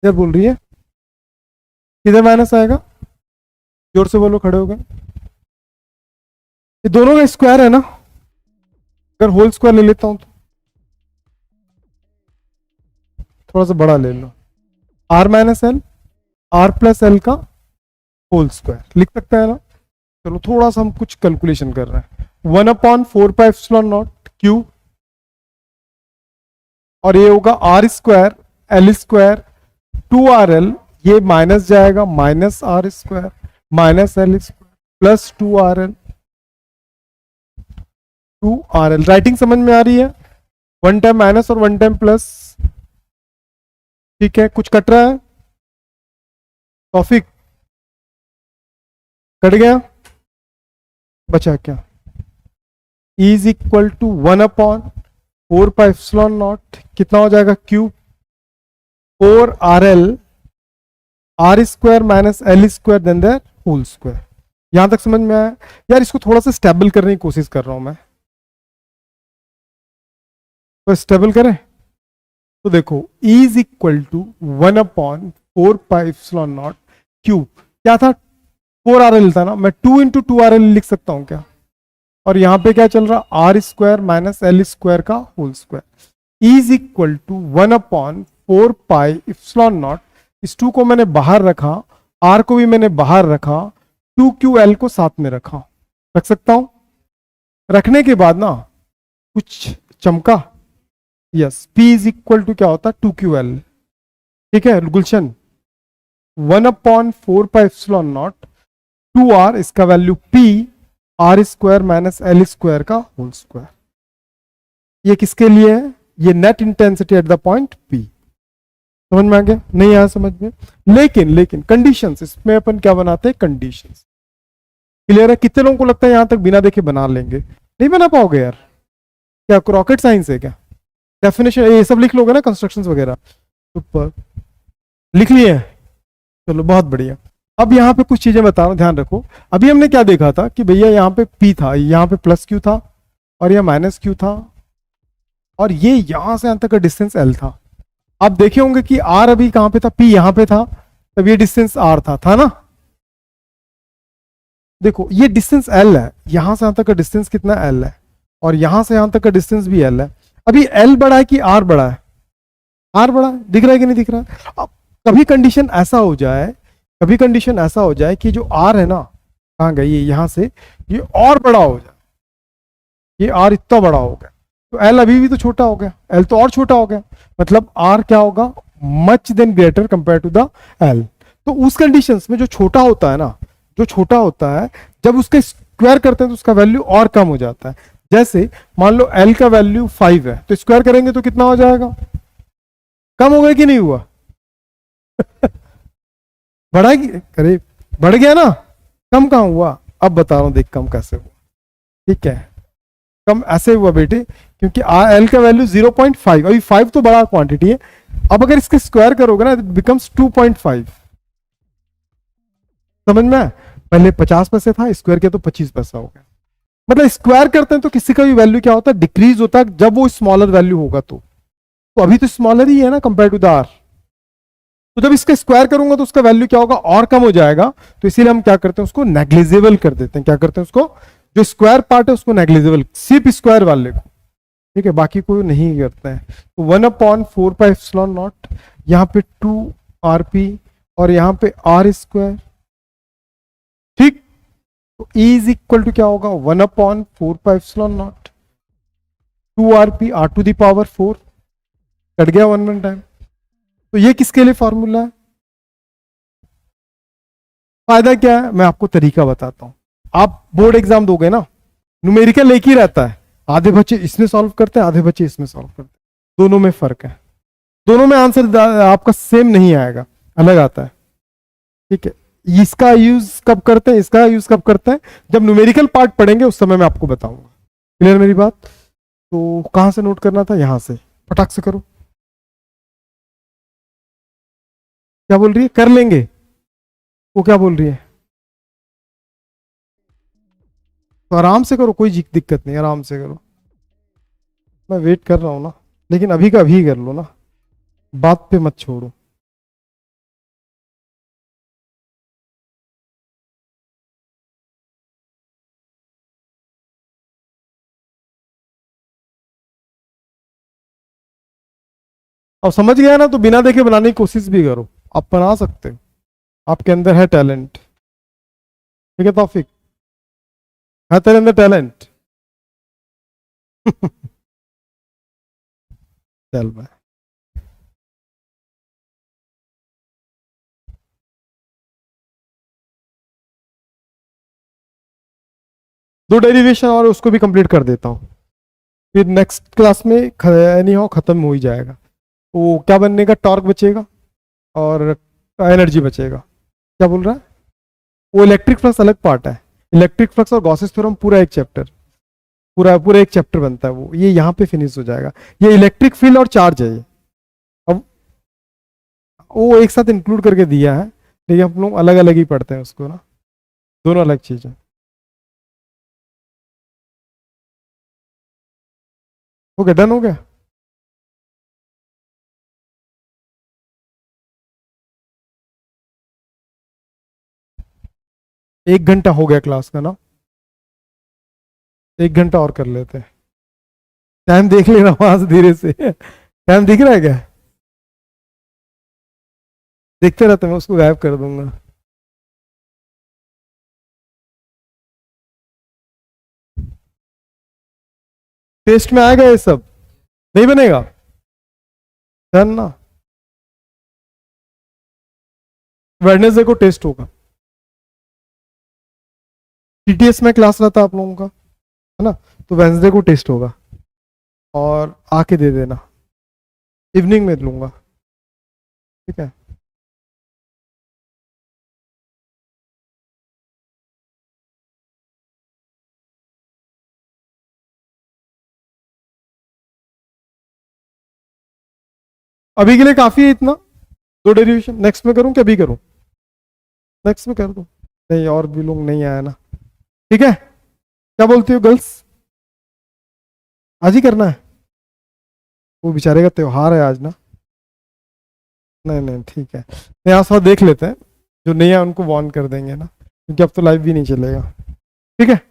इधर बोल रही है किधर माइनस आएगा? जोर से बोलो, खड़े हो गए। ये दोनों का स्क्वायर है ना? अगर होल स्क्वायर ले लेता हूं तो थोड़ा सा बड़ा ले लो, R minus L, R plus L का होल स्क्वायर लिख सकते हैं ना? चलो थोड़ा सा हम कुछ कैलकुलेशन कर रहे हैं। 1/4πε0 क्यूब, और ये होगा R square L square 2RL, ये माइनस जाएगा, minus R square minus L square plus 2RL। Writing समझ में आ रही है? वन टाइम माइनस और वन टाइम प्लस। ठीक है, कुछ कट रहा है? टॉपिक कट गया? बचा क्या? इज इक्वल टू 1/4πε0 कितना हो जाएगा? Cube 4RL R square minus L square then their whole square. यहां तक समझ में आया? यार इसको थोड़ा सा स्टेबल करने की कोशिश कर रहा हूं मैं, तो स्टेबल करें तो देखो, इज इक्वल टू 1/4πε0 क्यूब क्या था? 4RL था ना? मैं 2 × 2RL लिख सकता हूं क्या? और यहां पे क्या चल रहा? R square minus L square का whole square is equal to 1/4πε0। इस 2 को मैंने बाहर रखा, R को भी मैंने बाहर रखा, 2QL को साथ में रखा। रख सकता हूं? रखने के बाद ना कुछ चमका? Yes, P is equal to क्या होता? 2QL। ठीक है गुलशन, 1/4πε0 2R, इसका value P, R square minus L square का होल स्क्वायर। ये किसके लिए है? ये net intensity at the point P। समझ में आ गया? नहीं आया समझ में? लेकिन कंडीशंस, इसमें अपन क्या बनाते हैं? कंडीशंस। क्लियर है? कितने लोगों को लगता है यहां तक बिना देखे बना लेंगे? नहीं बना पाओगे यार? क्या रॉकेट साइंस है क्या? डेफिनेशन ये सब लिख लोगे ना, कंस्ट्रक्शंस वगैरह? ऊपर लिख लिए? चलो बहुत बढ़िया। अब यहाँ पे कुछ चीजें बता रहा हूं, ध्यान रखो। अभी हमने क्या देखा था कि भैया यहाँ पे P था, यहाँ पे प्लस Q था, और यह माइनस Q था, और ये यहां से यहां तक का डिस्टेंस L था। आप देखे होंगे कि R अभी कहां पे था? P यहां पे था, तब ये डिस्टेंस R था ना? देखो ये डिस्टेंस L है, यहां से यहां तक का डिस्टेंस कितना L है, और यहां से यहां तक का डिस्टेंस भी L है। अभी L बड़ा है कि R बड़ा है? R बड़ा है। दिख रहा है कि नहीं दिख रहा है? अब कभी कंडीशन ऐसा हो जाए, कि जो R है ना, कहां गई? यहां से ये और बड़ा हो जाए, ये R इतना बड़ा हो गया, तो L अभी भी तो छोटा हो गया, L तो और छोटा हो गया, मतलब R क्या होगा? Much then greater compare to the L। तो उस कंडीशंस में जो छोटा होता है ना, जब उसका स्क्वायर करते हैं तो उसका वैल्यू और कम हो जाता है। जैसे मान लो L का वैल्यू 5 है, तो स्क्वायर करेंगे तो कितना हो जाएगा? कम हो गया कि नहीं हुआ? बढ़ा कि अरे बढ़ गया ना, कम कहाँ हुआ? अब बता रहा हूं देख कम कैसे हुआ। ठीक है, कम ऐसे हुआ बेटे, क्योंकि एल का वैल्यू 0.5, अभी 5 तो बड़ा क्वांटिटी है। अब अगर इसके स्क्वायर करोगे ना, इट बिकम्स 2.5। समझ में? पहले 50 पैसे था, स्क्वायर किया तो 25 पैसा हो गया। मतलब स्क्वायर करते हैं तो किसी का भी वैल्यू क्या होता है, डिक्रीज होता है जब वो स्मॉलर वैल्यू होगा। तो अभी तो स्मॉलर ही है ना कंपेयर टू द आर। तो जब इसका स्क्वायर करूंगा तो उसका वैल्यू क्या होगा, और कम हो जाएगा। तो इसीलिए हम क्या करते हैं, उसको नेग्लिजिबल कर देते हैं। क्या करते हैं उसको, जो स्क्वायर पार्ट है उसको नेग्लिजिबल, सिर्फ स्क्वायर वाले को। ठीक है, बाकी कोई नहीं करते हैं। तो 1/4πε0, यहाँ पे 2 rp और यहाँ पे r स्क्वायर। ठीक, तो E इज इक्वल टू क्या होगा, 1/4πε0 2 rp r⁴ कट गया 1 टाइम। तो ये किसके लिए फॉर्मूला है? फायदा क्या है, मैं आपको तरीका बताता हूं। आप बोर्ड एग्जाम दोगे ना, न्यूमेरिकल एक ही रहता है। आधे बच्चे इसमें सॉल्व करते हैं, आधे बच्चे इसमें सॉल्व करते हैं। दोनों में फर्क है, दोनों में आंसर आपका सेम नहीं आएगा, अलग आता है। ठीक है, इसका यूज कब करते हैं, इसका यूज कब करते हैं, जब न्यूमेरिकल पार्ट पढ़ेंगे उस समय मैं आपको बताऊंगा। क्लियर मेरी बात? तो कहां से नोट करना था, यहां से, फटाक से करो। क्या बोल रही है, कर लेंगे? वो क्या बोल रही है? तो आराम से करो, कोई दिक्कत नहीं, आराम से करो। मैं वेट कर रहा हूं ना, लेकिन अभी का अभी कर लो ना, बात पे मत छोड़ो। अब समझ गया ना, तो बिना देखे बनाने की कोशिश भी करो, आप बना सकते हो, आपके अंदर है टैलेंट। ठीक है तौफिक, है तेरे अंदर टैलेंट। चल भाई, दो डेरिवेशन और उसको भी कंप्लीट कर देता हूँ, फिर नेक्स्ट क्लास में नहीं हो खत्म हो ही जाएगा। वो क्या बनने का, टॉर्क बचेगा और एनर्जी बचेगा। क्या बोल रहा है? वो इलेक्ट्रिक फ्लक्स अलग पार्ट है। इलेक्ट्रिक फ्लक्स और गॉसेस थ्योरम पूरा एक चैप्टर, पूरा पूरा एक चैप्टर बनता है वो, ये यहाँ पे फिनिश हो जाएगा। ये इलेक्ट्रिक फील्ड और चार्ज है ये, अब वो एक साथ इंक्लूड करके दिया है, लेकिन हम लोग अलग अलग ही पढ़ते हैं उसको ना, दोनों अलग चीज है। ओके, डन हो गया। 1 घंटा हो गया क्लास का ना, 1 घंटा और कर लेते हैं। टाइम देख लेना वहां से धीरे से, टाइम दिख रहा है क्या? देखते रहते, मैं उसको गायब कर दूंगा। टेस्ट में आएगा ये सब, नहीं बनेगा? डन ना, वेडनेसडे को टेस्ट होगा। टीटीएस में क्लास रहता है आप लोगों का, है ना? तो वेंसडे को टेस्ट होगा, और आके दे देना, इवनिंग में लूंगा। ठीक है, अभी के लिए काफी है इतना, दो डेरिवेशन। नेक्स्ट में करूं कि अभी करूं? नेक्स्ट में कर दूं? नहीं, और भी लोग नहीं आया ना। ठीक है, क्या बोलती हो गर्ल्स, आज ही करना है? वो बेचारे का त्योहार है आज ना। नहीं नहीं ठीक है, नहीं आज थोड़ा देख लेते हैं, जो नहीं है उनको वार्न कर देंगे ना, क्योंकि अब तो लाइव भी नहीं चलेगा। ठीक है।